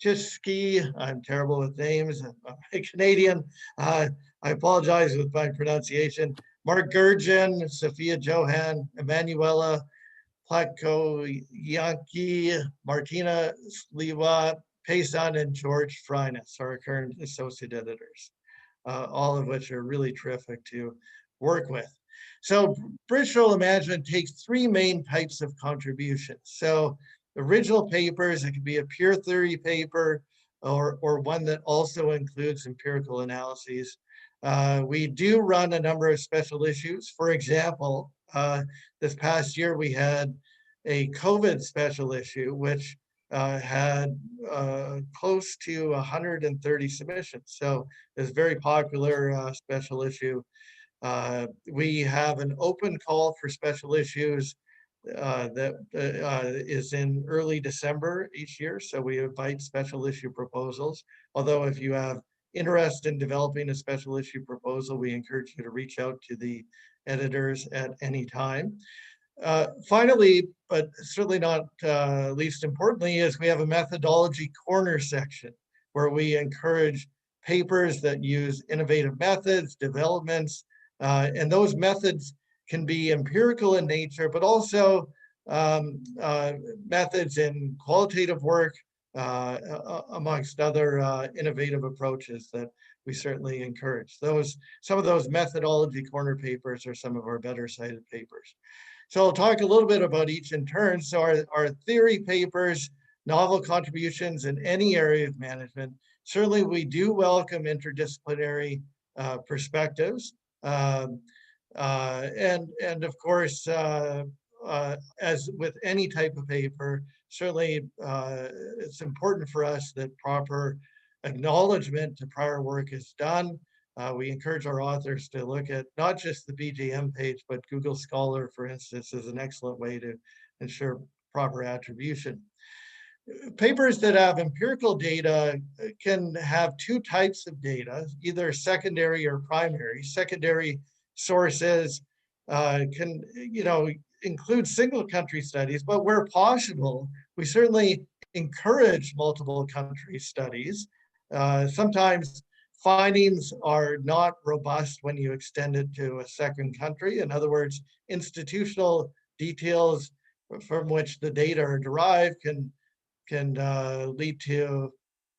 Evanchitsky, I'm terrible with names, I'm a Canadian. I apologize with my pronunciation. Mark Gurgen, Sophia Johan, Emanuela Plakoyanki, Martina Sliwa, Payson, and George Freinas, our current associate editors, all of which are really terrific to work with. So British Journal of Management takes 3 main types of contributions. So original papers, it could be a pure theory paper or one that also includes empirical analyses. We do run a number of special issues. For example, this past year we had a COVID special issue, which had close to 130 submissions. So it's a very popular special issue. We have an open call for special issues that is in early December each year. So we invite special issue proposals. Although if you have interest in developing a special issue proposal, we encourage you to reach out to the editors at any time. Finally, but certainly not least importantly, is we have a methodology corner section where we encourage papers that use innovative methods, developments, and those methods can be empirical in nature, but also methods in qualitative work, amongst other innovative approaches that we certainly encourage. Some of those methodology corner papers are some of our better cited papers. So I'll talk a little bit about each in turn. So our theory papers, novel contributions in any area of management, certainly we do welcome interdisciplinary perspectives. And of course, as with any type of paper, certainly it's important for us that proper acknowledgement to prior work is done. We encourage our authors to look at not just the BJM page, but Google Scholar, for instance, is an excellent way to ensure proper attribution. Papers that have empirical data can have 2 types of data, either secondary or primary. Secondary sources can, include single country studies, but where possible, we certainly encourage multiple country studies. Sometimes findings are not robust when you extend it to a second country. In other words, institutional details from which the data are derived can lead to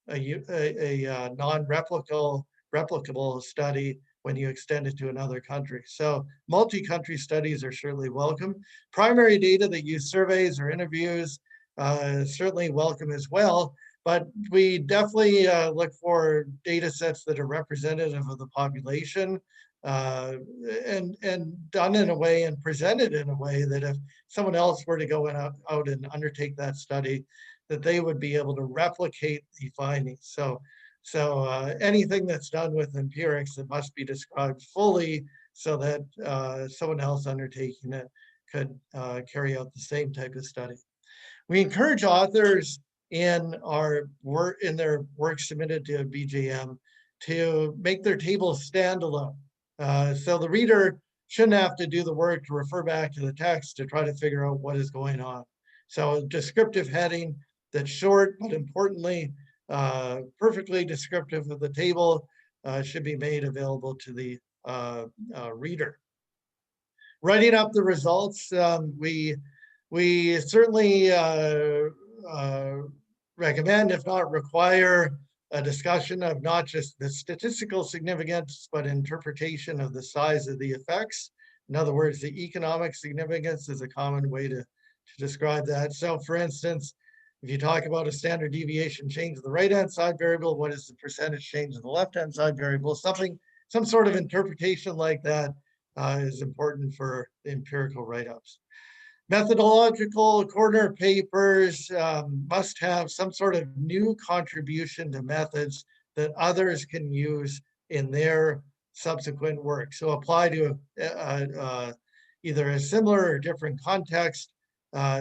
a non-replicable study when you extend it to another country. So multi-country studies are certainly welcome. Primary data that use surveys or interviews certainly welcome as well. But we definitely look for data sets that are representative of the population and done in a way and presented in a way that if someone else were to go out and undertake that study, that they would be able to replicate the findings. So anything that's done with empirics, it must be described fully so that someone else undertaking it could carry out the same type of study. We encourage authors in their work submitted to BJM to make their tables standalone. So the reader shouldn't have to do the work to refer back to the text to try to figure out what is going on. So a descriptive heading that's short, but importantly, perfectly descriptive of the table should be made available to the reader. Writing up the results, we certainly recommend, if not require, a discussion of not just the statistical significance, but interpretation of the size of the effects. In other words, the economic significance is a common way to describe that. So for instance, if you talk about a standard deviation change of the right-hand side variable, what is the percentage change of the left-hand side variable? Some sort of interpretation like that is important for the empirical write-ups. Methodological corner papers must have some sort of new contribution to methods that others can use in their subsequent work. So apply to either a similar or different context.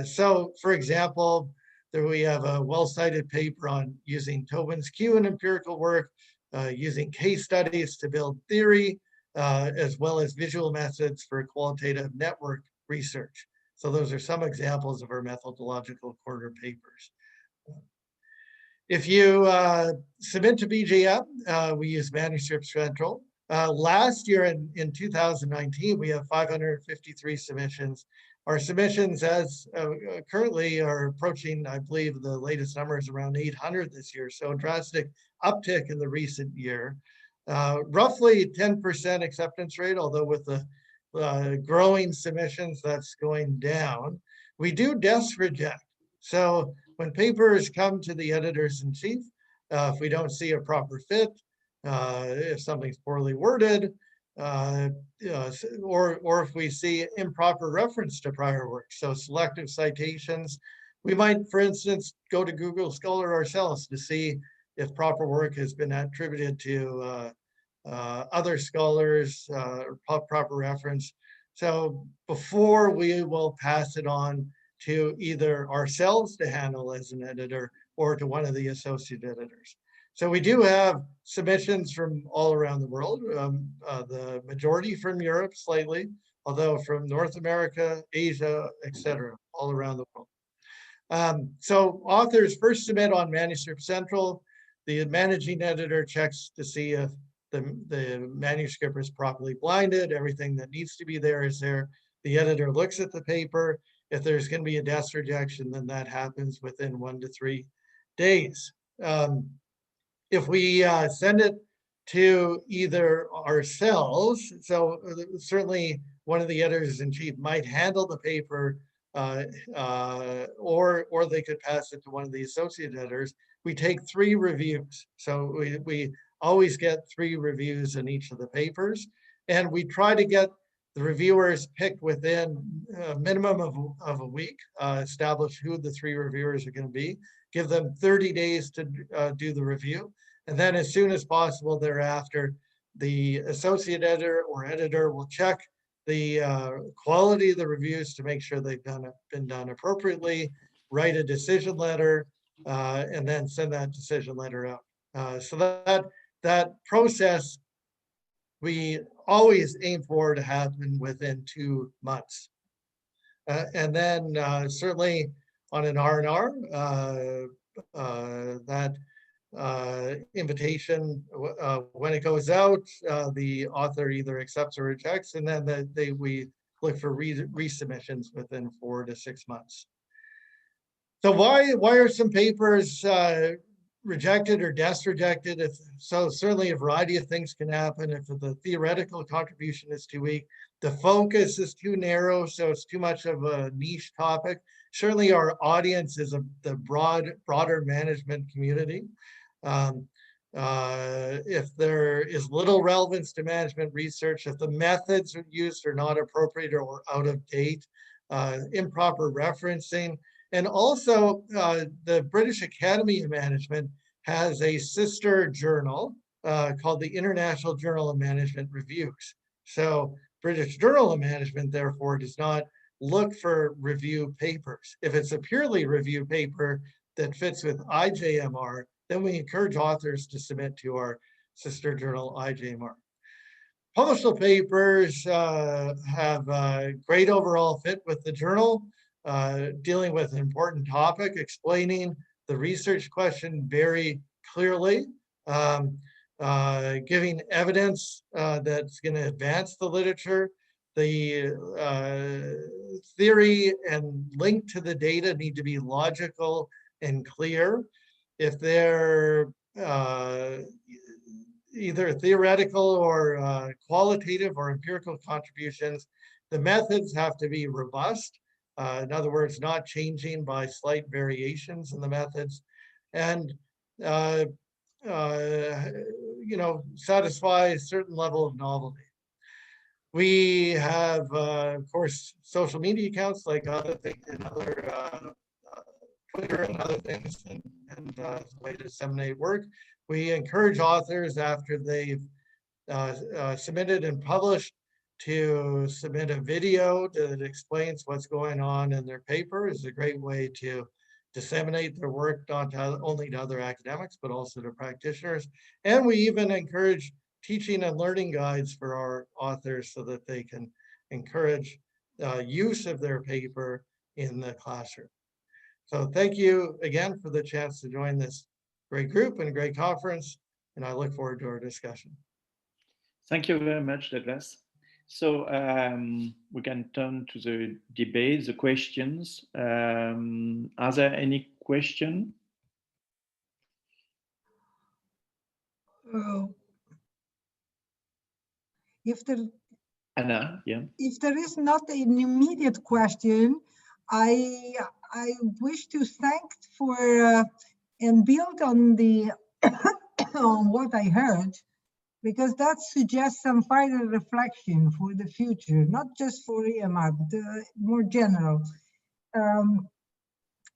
So for example, there we have a well-cited paper on using Tobin's Q in empirical work, using case studies to build theory, as well as visual methods for qualitative network research. So those are some examples of our methodological corner papers. If you submit to BJM, we use Manuscript Central. Last year in 2019, we have 553 submissions. Our submissions as currently are approaching, I believe the latest number is around 800 this year. So a drastic uptick in the recent year. Roughly 10% acceptance rate, although with the growing submissions, that's going down. We do desk reject. So when papers come to the editors-in-chief, if we don't see a proper fit, if something's poorly worded, or if we see improper reference to prior work, so selective citations, we might, for instance, go to Google Scholar ourselves to see if proper work has been attributed to other scholars, proper reference. So before we will pass it on to either ourselves to handle as an editor or to one of the associate editors. So we do have submissions from all around the world, the majority from Europe slightly, although from North America, Asia, etc., all around the world. So authors first submit on Manuscript Central. The managing editor checks to see if the manuscript is properly blinded, everything that needs to be there is there. The editor looks at the paper. If there's going to be a desk rejection, then that happens within 1 to 3 days. If we send it to either ourselves, so certainly one of the editors-in-chief might handle the paper, or they could pass it to one of the associate editors. We take 3 reviews. So we always get 3 reviews in each of the papers, and we try to get the reviewers picked within a minimum of a week, establish who the 3 reviewers are going to be, give them 30 days to do the review, and then as soon as possible thereafter, the associate editor or editor will check the quality of the reviews to make sure they've been done appropriately, write a decision letter, and then send that decision letter out. So that process we always aim for to happen within 2 months. And then certainly on an R&R, that invitation, when it goes out, the author either accepts or rejects, and then we look for resubmissions within 4 to 6 months. So why are some papers rejected or desk rejected? So certainly a variety of things can happen. If the theoretical contribution is too weak, the focus is too narrow, so it's too much of a niche topic. Certainly our audience is the broader management community. If there is little relevance to management research, if the methods used are not appropriate or out of date, improper referencing, and also the British Academy of Management has a sister journal called the International Journal of Management Reviews. So British Journal of Management, therefore, does not look for review papers. If it's a purely review paper, that fits with IJMR, then we encourage authors to submit to our sister journal IJMR. Published papers have a great overall fit with the journal, dealing with an important topic, explaining the research question very clearly, giving evidence that's going to advance the literature. The theory and link to the data need to be logical and clear. If they're either theoretical or qualitative or empirical contributions, the methods have to be robust. In other words, not changing by slight variations in the methods, and you know, satisfy a certain level of novelty. We have, of course, social media accounts like other things, and other Twitter and other things, and a way to disseminate work. We encourage authors after they've submitted and published to submit a video that explains what's going on in their paper. Is a great way to disseminate their work not only to other academics, but also to practitioners. And we even encourage teaching and learning guides for our authors so that they can encourage use of their paper in the classroom. So thank you again for the chance to join this great group and great conference, and I look forward to our discussion. Thank you very much, Douglas. So we can turn to the debate, the questions. Are there any questions? Anna, yeah. If there is not an immediate question, I wish to thank for and build on the on what I heard, because that suggests some further reflection for the future, not just for EMR, but more general.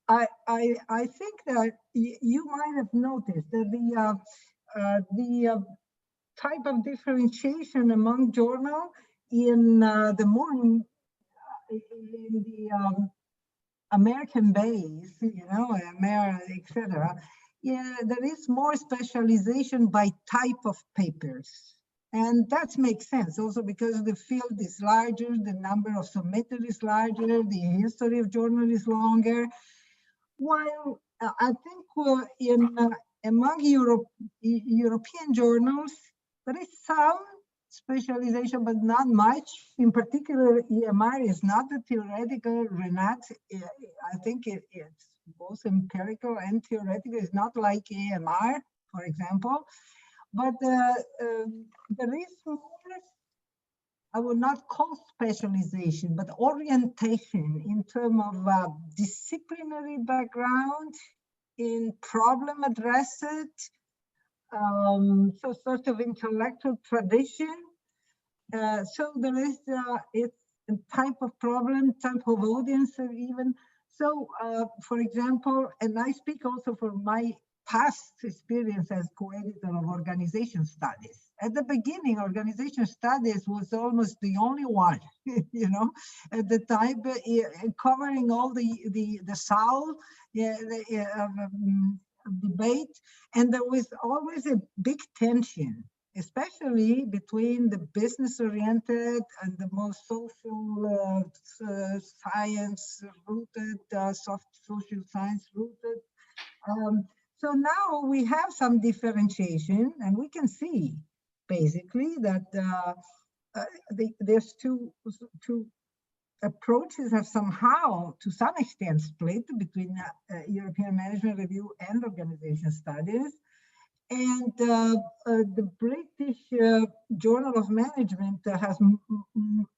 I think that you might have noticed that the type of differentiation among journal in the more in the American base, you know, America, etc. Yeah, there is more specialization by type of papers. And that makes sense also because the field is larger, the number of submitters is larger, the history of journal is longer. While I think among European journals, there is some specialization, but not much. In particular, EMR is not the theoretical. Renate, I think it's both empirical and theoretical. It's not like EMR, for example. But there is more, I would not call specialization, but orientation in terms of disciplinary background, in problem addressed, so sort of intellectual tradition. So there is it's a type of problem, type of audience even. So for example, and I speak also for my past experience as co-editor of organization studies. At the beginning, organization studies was almost the only one, you know, at the time, covering all the soul debate, and there was always a big tension, especially between the business-oriented and the more social science-rooted, soft social science-rooted. So now we have some differentiation, and we can see basically that there's two approaches have somehow, to some extent, split between European Management Review and Organization Studies. And the British Journal of Management has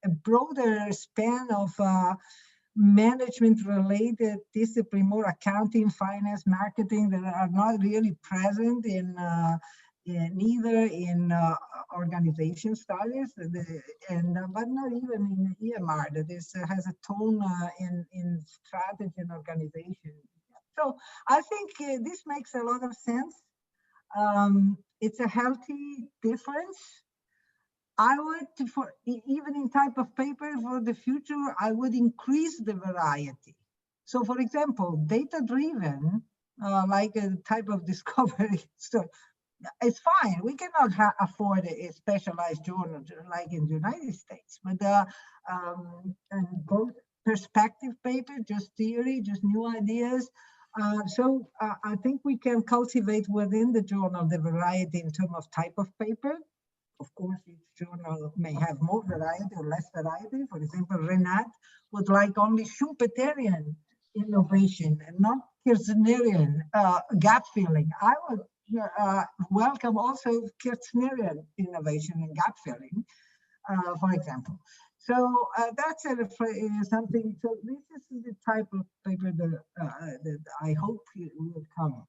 a broader span of management-related discipline, more accounting, finance, marketing, that are not really present in neither in organization studies, but not even in EMR. That is has a tone in strategy and organization. So I think this makes a lot of sense. It's a healthy difference. I would, for even in type of paper for the future, I would increase the variety. So, for example, data-driven like a type of discovery. So it's fine. We cannot afford a specialized journal like in the United States, but and both perspective paper, just theory, just new ideas. So I think we can cultivate within the journal the variety in terms of type of paper. Of course, each journal may have more variety or less variety. For example, Renate would like only Schumpeterian innovation and not Kirchnerian gap filling. I would welcome also Kirchnerian innovation and gap filling, for example. So that's something. So this is the type of paper that I hope will come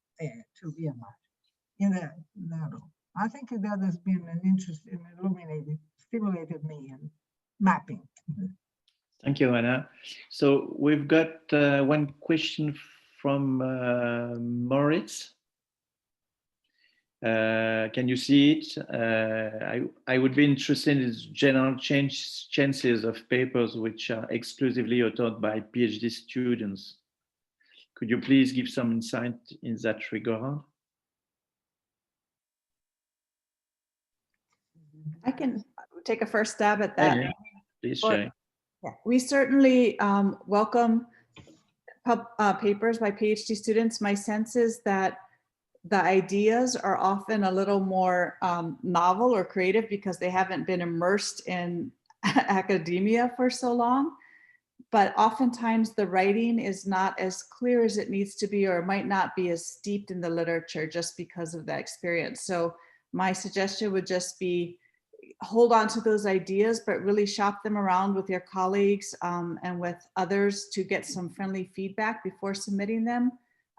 to Vienna in the I think that has been an interest in stimulated me in mapping. Thank you, Anna. So we've got one question from Moritz. Can you see it? I would be interested in general chances of papers which are exclusively authored by PhD students. Could you please give some insight in that regard? I can take a first stab at that. Yeah, please share. Yeah, we certainly welcome papers by PhD students. My sense is that the ideas are often a little more novel or creative because they haven't been immersed in academia for so long. But oftentimes the writing is not as clear as it needs to be, or might not be as steeped in the literature just because of that experience. So my suggestion would just be hold on to those ideas, but really shop them around with your colleagues and with others to get some friendly feedback before submitting them.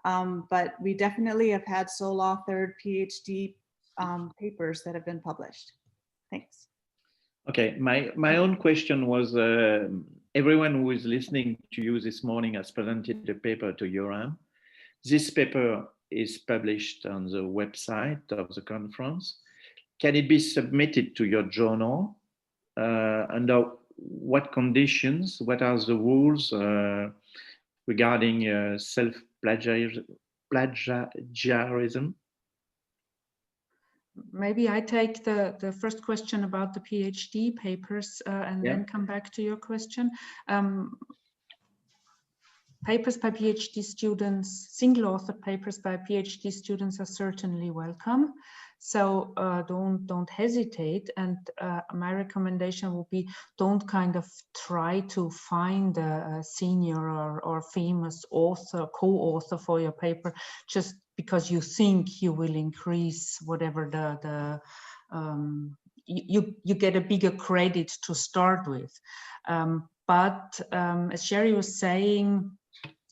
But we definitely have had sole authored PhD papers that have been published. Thanks. Okay, my own question was, everyone who is listening to you this morning has presented the paper to EURAM. This paper is published on the website of the conference. Can it be submitted to your journal? Under what conditions? What are the rules regarding self-plagiarism? Maybe I take the first question about the PhD papers and then come back to your question. Papers by PhD students, single-authored papers by PhD students are certainly welcome. So don't hesitate. And my recommendation will be, don't kind of try to find a senior or famous author, co-author for your paper, just because you think you will increase whatever you get a bigger credit to start with. But as Sherry was saying,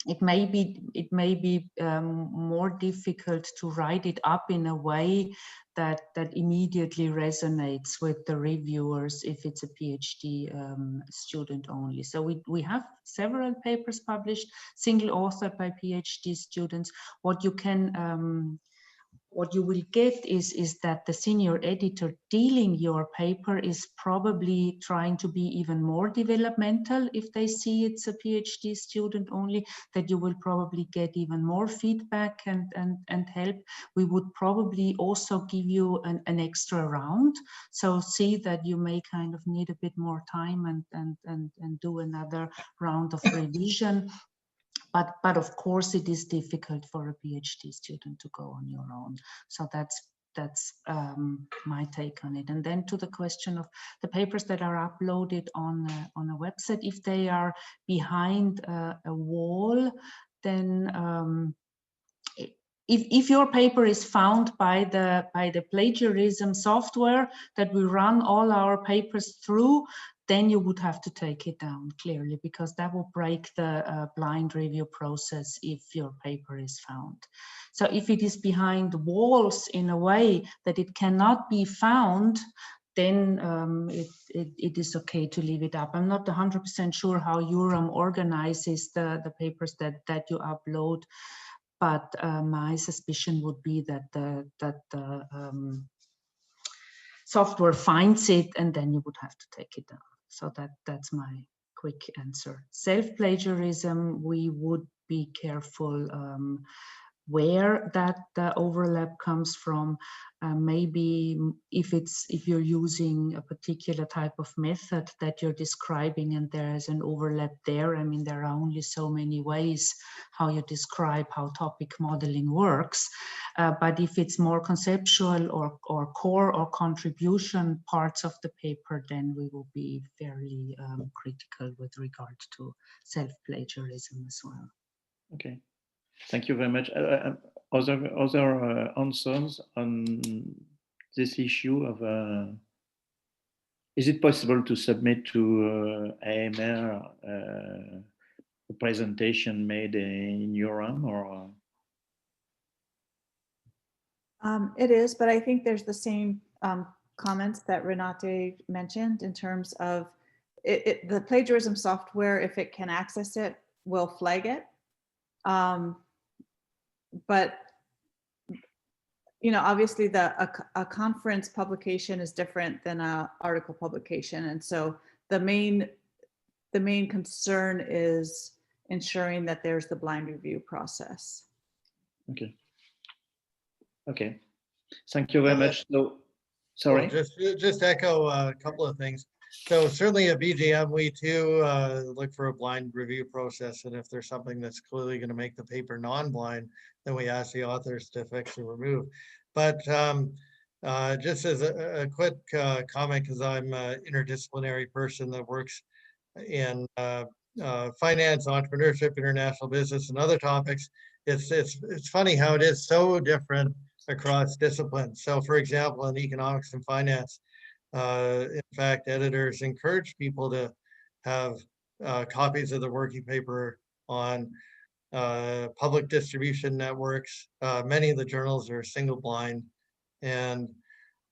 it may be more difficult to write it up in a way that immediately resonates with the reviewers if it's a PhD student only. So we have several papers published, single authored by PhD students. What you will get is that the senior editor dealing your paper is probably trying to be even more developmental if they see it's a PhD student only, that you will probably get even more feedback and help. We would probably also give you an extra round. So see that you may kind of need a bit more time and do another round of revision. But of course, it is difficult for a PhD student to go on your own. So that's my take on it. And then to the question of the papers that are uploaded on a website, if they are behind a wall, then if your paper is found by the plagiarism software that we run all our papers through, then you would have to take it down clearly, because that will break the blind review process if your paper is found. So if it is behind walls in a way that it cannot be found, then it is okay to leave it up. I'm not 100% sure how EURAM organizes the papers that you upload, but my suspicion would be that the software finds it and then you would have to take it down. So that's my quick answer. Self-plagiarism, we would be careful where that overlap comes from. Maybe if you're using a particular type of method that you're describing and there's an overlap there. I mean, there are only so many ways how you describe how topic modeling works. But if it's more conceptual or core or contribution parts of the paper, then we will be very critical with regard to self-plagiarism as well. Okay, thank you very much. Other answers on this issue of is it possible to submit to AMR a presentation made in EURAM or? It is, but I think there's the same comments that Renate mentioned in terms of the plagiarism software, if it can access it, will flag it. But you know, obviously a conference publication is different than an article publication, and so the main concern is ensuring that there's the blind review process. Okay. Okay. Thank you very much. So, sorry. Just echo a couple of things. So certainly at BGM, we too look for a blind review process. And if there's something that's clearly going to make the paper non-blind, then we ask the authors to fix or remove. But just as a quick comment, because I'm an interdisciplinary person that works in finance, entrepreneurship, international business, and other topics, it's funny how it is so different across disciplines. So for example, in economics and finance, in fact, editors encourage people to have copies of the working paper on public distribution networks. Many of the journals are single blind. And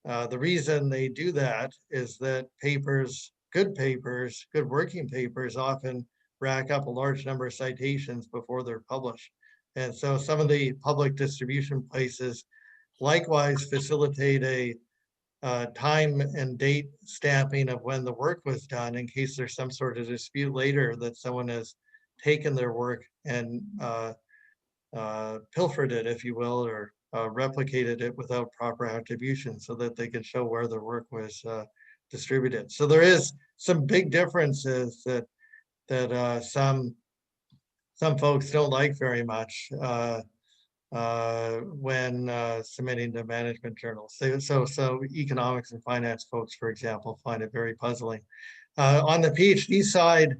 the reason they do that is that good working papers often rack up a large number of citations before they're published. And so some of the public distribution places likewise facilitate a time and date stamping of when the work was done in case there's some sort of dispute later that someone has taken their work and pilfered it, if you will, or replicated it without proper attribution so that they can show where their work was distributed. So there is some big differences that some folks don't like very much when submitting to management journals. So economics and finance folks, for example, find it very puzzling. On the PhD side,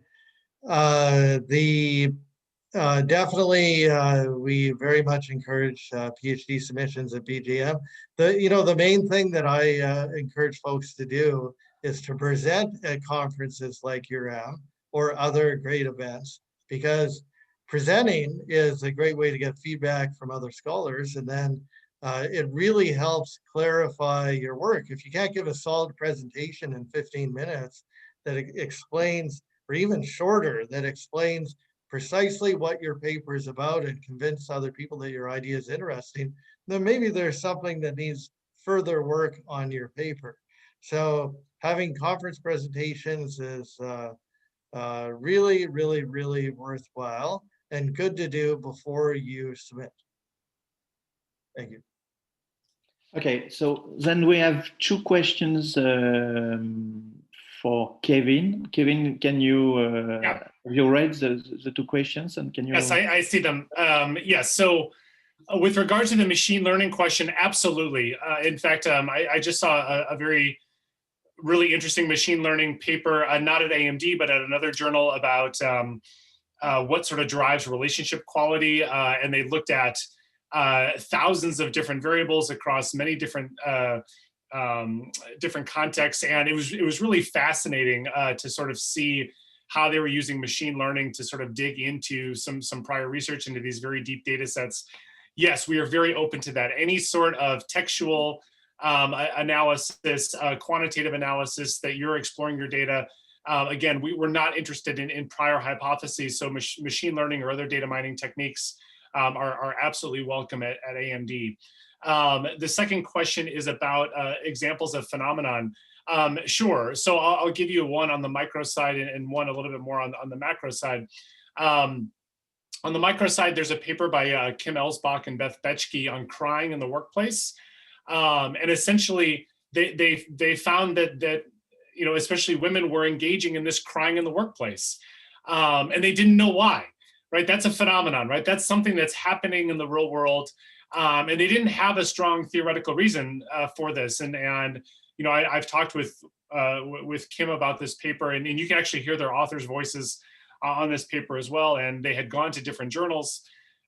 definitely we very much encourage PhD submissions at BGM. The main thing that I encourage folks to do is to present at conferences like EURAM or other great events, because presenting is a great way to get feedback from other scholars, and then it really helps clarify your work. If you can't give a solid presentation in 15 minutes that explains, or even shorter, that explains precisely what your paper is about and convince other people that your idea is interesting, then maybe there's something that needs further work on your paper. So having conference presentations is really, really, really worthwhile and good to do before you submit. Thank you. Okay, so then we have two questions for Kevin. Kevin, can you have you read the two questions, and can you? Yes, I see them. Yes, so with regard to the machine learning question, absolutely. In fact, I just saw a really interesting machine learning paper, not at AMD, but at another journal about what sort of drives relationship quality. And they looked at thousands of different variables across many different contexts. And it was really fascinating to sort of see how they were using machine learning to sort of dig into some prior research into these very deep data sets. Yes, we are very open to that. Any sort of textual analysis, quantitative analysis that you're exploring your data. Again, we're not interested in prior hypotheses, so machine learning or other data mining techniques are absolutely welcome at AMD. The second question is about examples of phenomenon. Sure, so I'll give you one on the micro side and one a little bit more on the macro side. On the micro side, there's a paper by Kim Ellsbach and Beth Betschke on crying in the workplace. And essentially, they found that you know, especially women were engaging in this crying in the workplace. And they didn't know why, right? That's a phenomenon, right? That's something that's happening in the real world. And they didn't have a strong theoretical reason for this. And you know, I've talked with Kim about this paper, and you can actually hear their authors' voices on this paper as well. And they had gone to different journals,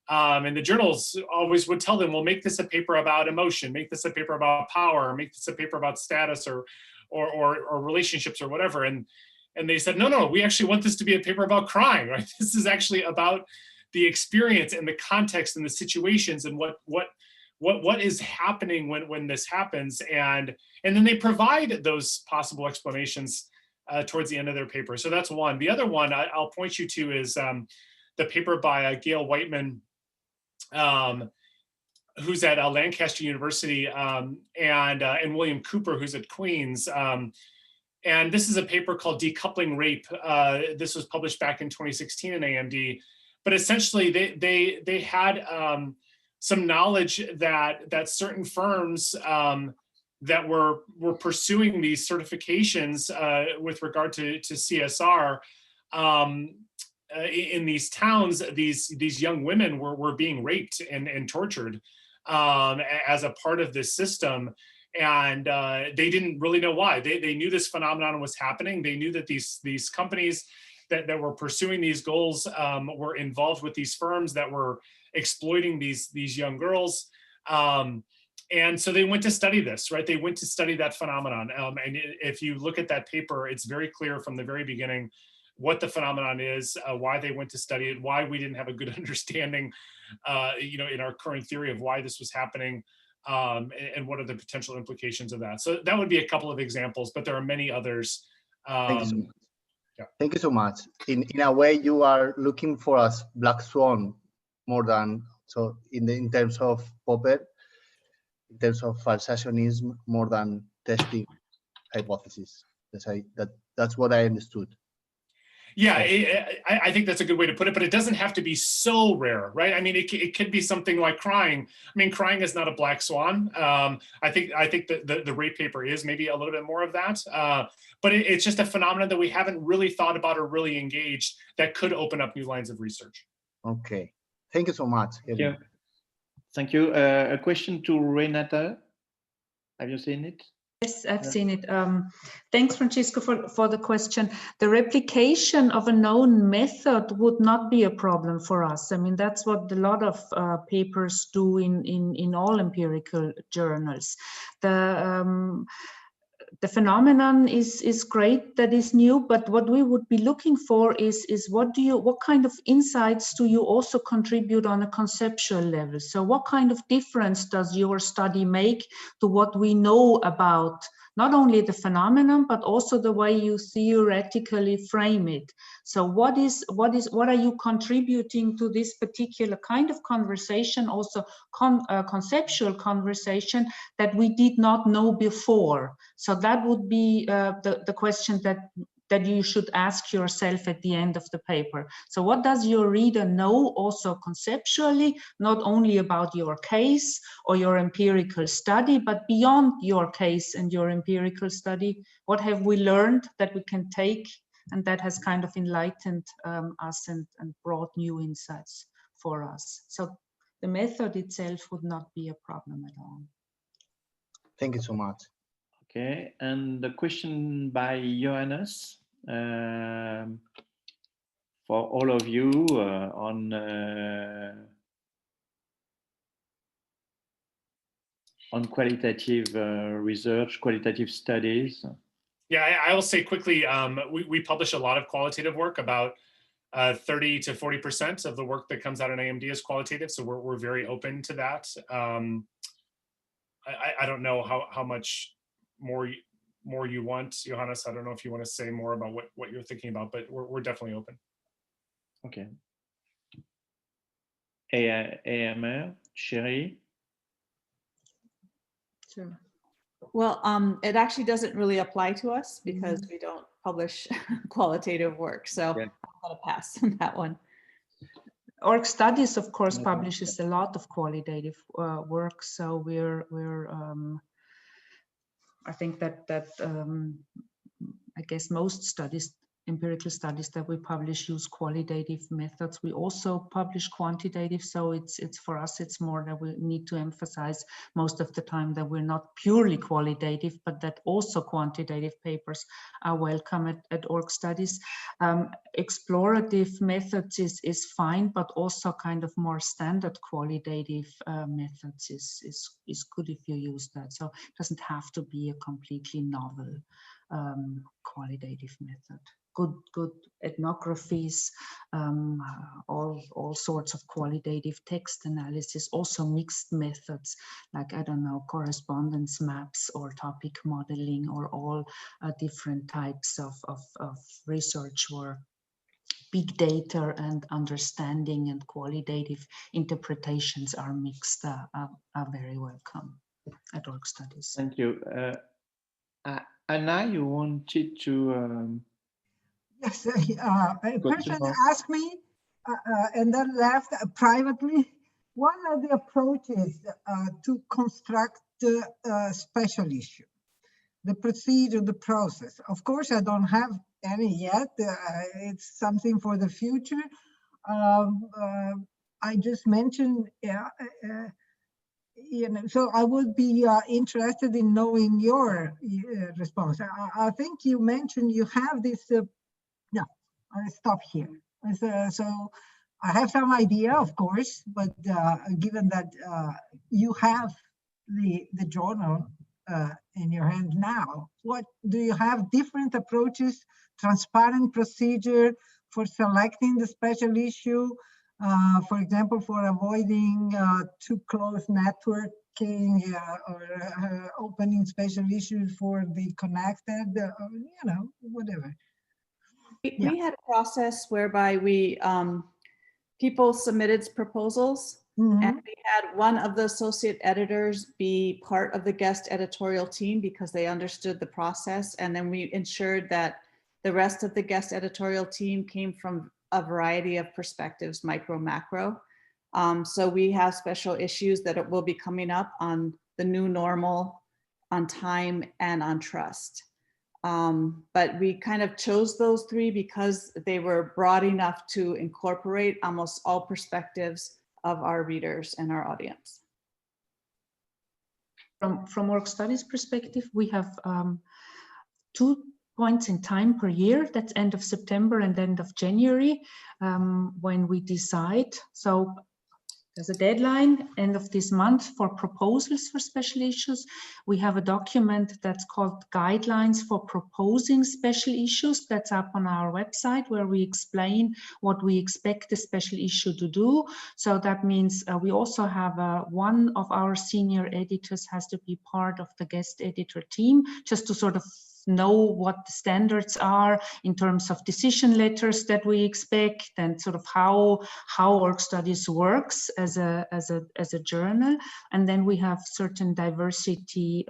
and the journals always would tell them, well, make this a paper about emotion, make this a paper about power, make this a paper about status or relationships or whatever. And they said, no, we actually want this to be a paper about crying, right? This is actually about the experience and the context and the situations and what is happening when this happens. And then they provide those possible explanations towards the end of their paper. So that's one. The other one I'll point you to is the paper by Gail Whiteman, who's at Lancaster University, and William Cooper, who's at Queen's. And this is a paper called Decoupling Rape. This was published back in 2016 in AMD. But essentially, they had some knowledge that certain firms that were pursuing these certifications with regard to CSR in these towns, these young women were being raped and tortured as a part of this system. And they didn't really know why. They knew this phenomenon was happening. They knew that these companies that were pursuing these goals were involved with these firms that were exploiting these young girls. And so they went to study this, right? They went to study that phenomenon. And if you look at that paper, it's very clear from the very beginning what the phenomenon is, why they went to study it, why we didn't have a good understanding, you know, in our current theory of why this was happening, and what are the potential implications of that. So that would be a couple of examples, but there are many others. Thank you so much. Yeah. Thank you so much. In a way, you are looking for a black swan more than, so in terms of puppet, in terms of falsationism, more than testing hypotheses. That's what I understood. Yeah, I think that's a good way to put it, but it doesn't have to be so rare, right? I mean, it could be something like crying. I mean, crying is not a black swan. I think that the rape paper is maybe a little bit more of that, but it's just a phenomenon that we haven't really thought about or really engaged that could open up new lines of research. Okay, thank you so much. Yeah. Thank you. A question to Renate. Have you seen it? Yes, I've seen it. Thanks, Francisco, for the question. The replication of a known method would not be a problem for us. I mean, that's what a lot of papers do in all empirical journals. The phenomenon is great, that is new, but what we would be looking for is what kind of insights do you also contribute on a conceptual level? So what kind of difference does your study make to what we know about not only the phenomenon, but also the way you theoretically frame it? So what are you contributing to this particular kind of conversation, also conceptual conversation that we did not know before? So that would be the question that you should ask yourself at the end of the paper. So what does your reader know also conceptually, not only about your case or your empirical study, but beyond your case and your empirical study? What have we learned that we can take and that has kind of enlightened us and brought new insights for us? So the method itself would not be a problem at all. Thank you so much. Okay, and the question by Johannes for all of you on qualitative research, qualitative studies. Yeah, I will say quickly, we publish a lot of qualitative work. About 30 to 40% of the work that comes out in AMD is qualitative, so we're very open to that. I don't know how much more you want, Johannes. I don't know if you want to say more about what you're thinking about, but we're definitely open. Okay. AMR, Sherry? Sure. Well, it actually doesn't really apply to us because we don't publish qualitative work. So yeah. I'm going to pass on that one. Org Studies, of course, Okay. publishes a lot of qualitative work. So I think that I guess most studies, empirical studies that we publish, use qualitative methods. We also publish quantitative, so it's for us, it's more that we need to emphasize most of the time that we're not purely qualitative, but that also quantitative papers are welcome at Org Studies. Explorative methods is fine, but also kind of more standard qualitative methods is good if you use that. So it doesn't have to be a completely novel qualitative method. Good ethnographies, all sorts of qualitative text analysis, also mixed methods like, I don't know, correspondence maps or topic modeling, or all different types of research where big data and understanding and qualitative interpretations are mixed, are very welcome at Org Studies. Thank you. Anna, you wanted to... Yes, a person asked me and then left privately. What are the approaches to construct a special issue? The procedure, the process. Of course, I don't have any yet. It's something for the future. I just mentioned, so I would be interested in knowing your response. I think you mentioned you have this. No, I stop here. So I have some idea, of course, but given that you have the journal in your hand now, what do you have? Different approaches, transparent procedure for selecting the special issue, for example, for avoiding too close networking or opening special issues for the connected, whatever. We had a process whereby we people submitted proposals, and we had one of the associate editors be part of the guest editorial team because they understood the process, and then we ensured that the rest of the guest editorial team came from a variety of perspectives, micro, macro. So we have special issues that will be coming up on the new normal, on time, and on trust. But we kind of chose those three because they were broad enough to incorporate almost all perspectives of our readers and our audience. From Org Studies perspective, we have 2 points in time per year. That's end of September and end of January when we decide. So there's a deadline, end of this month, for proposals for special issues. We have a document that's called Guidelines for Proposing Special Issues. That's up on our website, where we explain what we expect the special issue to do. So that means we also have one of our senior editors has to be part of the guest editor team, just to sort of know what the standards are in terms of decision letters that we expect, and sort of how Org Studies works as a journal. And then we have certain diversity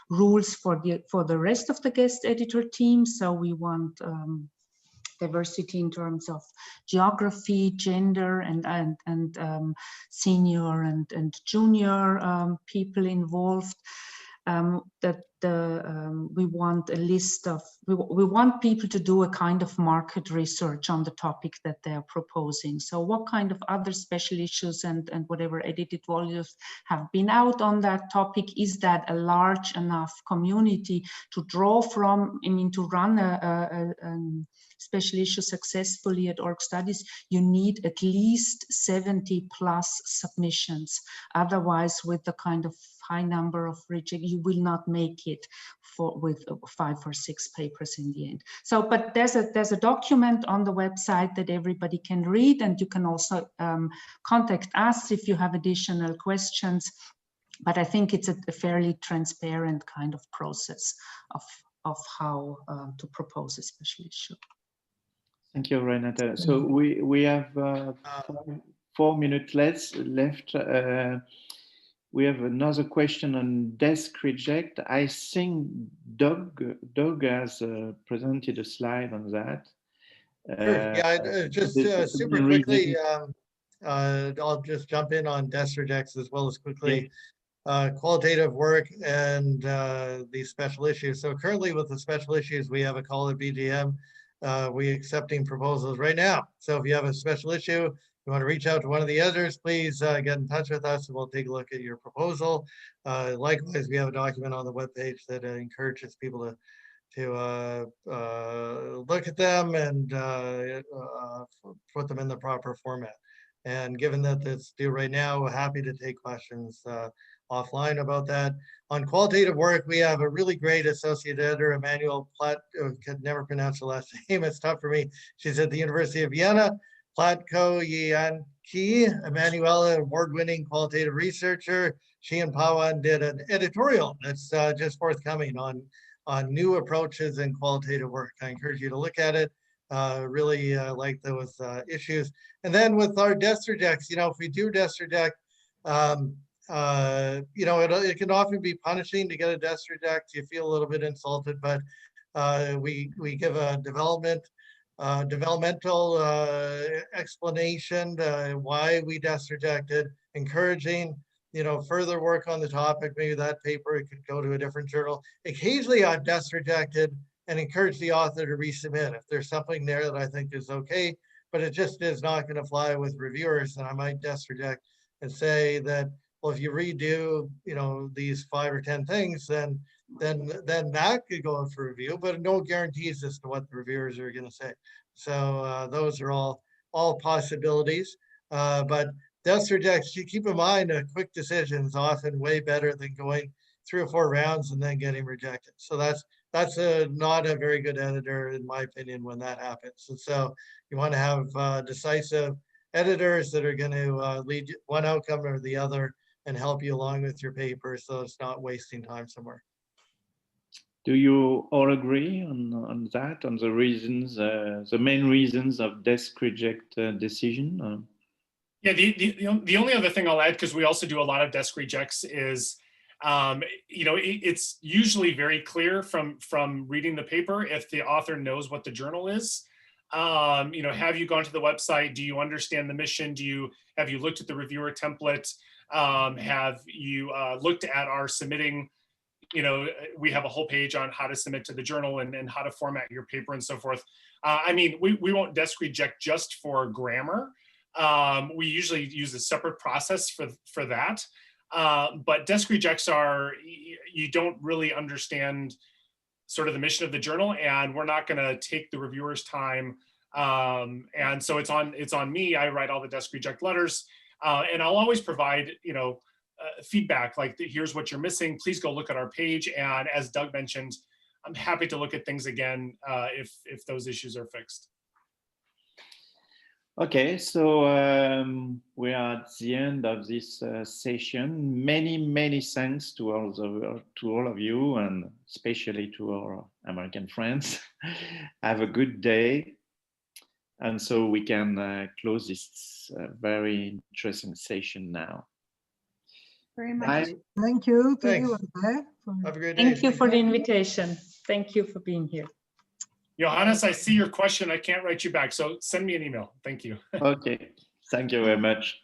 rules for the rest of the guest editor team. So we want diversity in terms of geography, gender, and senior and junior people involved. We want a list of, we want people to do a kind of market research on the topic that they're proposing. So what kind of other special issues and whatever edited volumes have been out on that topic? Is that a large enough community to draw from? I mean, to run a special issue successfully at Org Studies, you need at least 70 plus submissions. Otherwise, with the kind of high number of reject, you will not make it with 5 or 6 papers in the end. So, but there's a document on the website that everybody can read, and you can also contact us if you have additional questions. But I think it's a fairly transparent kind of process of how to propose a special issue. Thank you, Renate. So we have 4 minutes left. We have another question on desk reject. I think Doug has presented a slide on that. Sure. Yeah, just super quickly, I'll just jump in on desk rejects as well as quickly. Qualitative work and the special issues. So currently with the special issues, we have a call at BGM. We're accepting proposals right now. So if you have a special issue, you want to reach out to one of the editors, please get in touch with us and we'll take a look at your proposal. Likewise, we have a document on the webpage that encourages people to look at them and put them in the proper format. And given that it's due right now, we're happy to take questions offline about that. On qualitative work, we have a really great associate editor, Emmanuel Platt, could never pronounce her last name, it's tough for me. She's at the University of Vienna. Platko Yanki, Emanuela, award-winning qualitative researcher. She and Pawan did an editorial that's just forthcoming on new approaches in qualitative work. I encourage you to look at it. Really like those issues. And then with our desk rejects, you know, if we do desk reject, you know, it can often be punishing to get a desk reject. You feel a little bit insulted, but we give a developmental explanation why we desk rejected, encouraging, you know, further work on the topic. Maybe that paper could go to a different journal. Occasionally I've desk rejected and encourage the author to resubmit if there's something there that I think is okay, but it just is not going to fly with reviewers. And I might desk reject and say that, well, if you redo, you know, these 5 or 10 things, then that could go in for review, but no guarantees as to what the reviewers are going to say. So those are all possibilities. But desk rejects, you keep in mind a quick decision is often way better than going 3 or 4 rounds and then getting rejected. So that's not a very good editor, in my opinion, when that happens. And so you want to have decisive editors that are going to lead one outcome or the other and help you along with your paper, so it's not wasting time somewhere. Do you all agree on that, on the reasons, the main reasons of desk reject decision? Yeah, the only other thing I'll add, because we also do a lot of desk rejects, is you know, it's usually very clear from reading the paper if the author knows what the journal is. You know, have you gone to the website? Do you understand the mission? Have you looked at the reviewer template? Have you looked at our submitting? You know, we have a whole page on how to submit to the journal and how to format your paper and so forth. I mean, we won't desk reject just for grammar. We usually use a separate process for that. But desk rejects are, you don't really understand sort of the mission of the journal, and we're not going to take the reviewer's time. And so it's on me. I write all the desk reject letters, and I'll always provide, you know, feedback like, here's what you're missing. Please go look at our page. And as Doug mentioned, I'm happy to look at things again if those issues are fixed. Okay, so we are at the end of this session. Many thanks to all of you, and especially to our American friends. Have a good day, and so we can close this very interesting session now. Very much. Thank you. Thanks. Have a great day. Thank you for the invitation. Thank you for being here. Johannes, I see your question. I can't write you back, so send me an email. Thank you. Okay, thank you very much.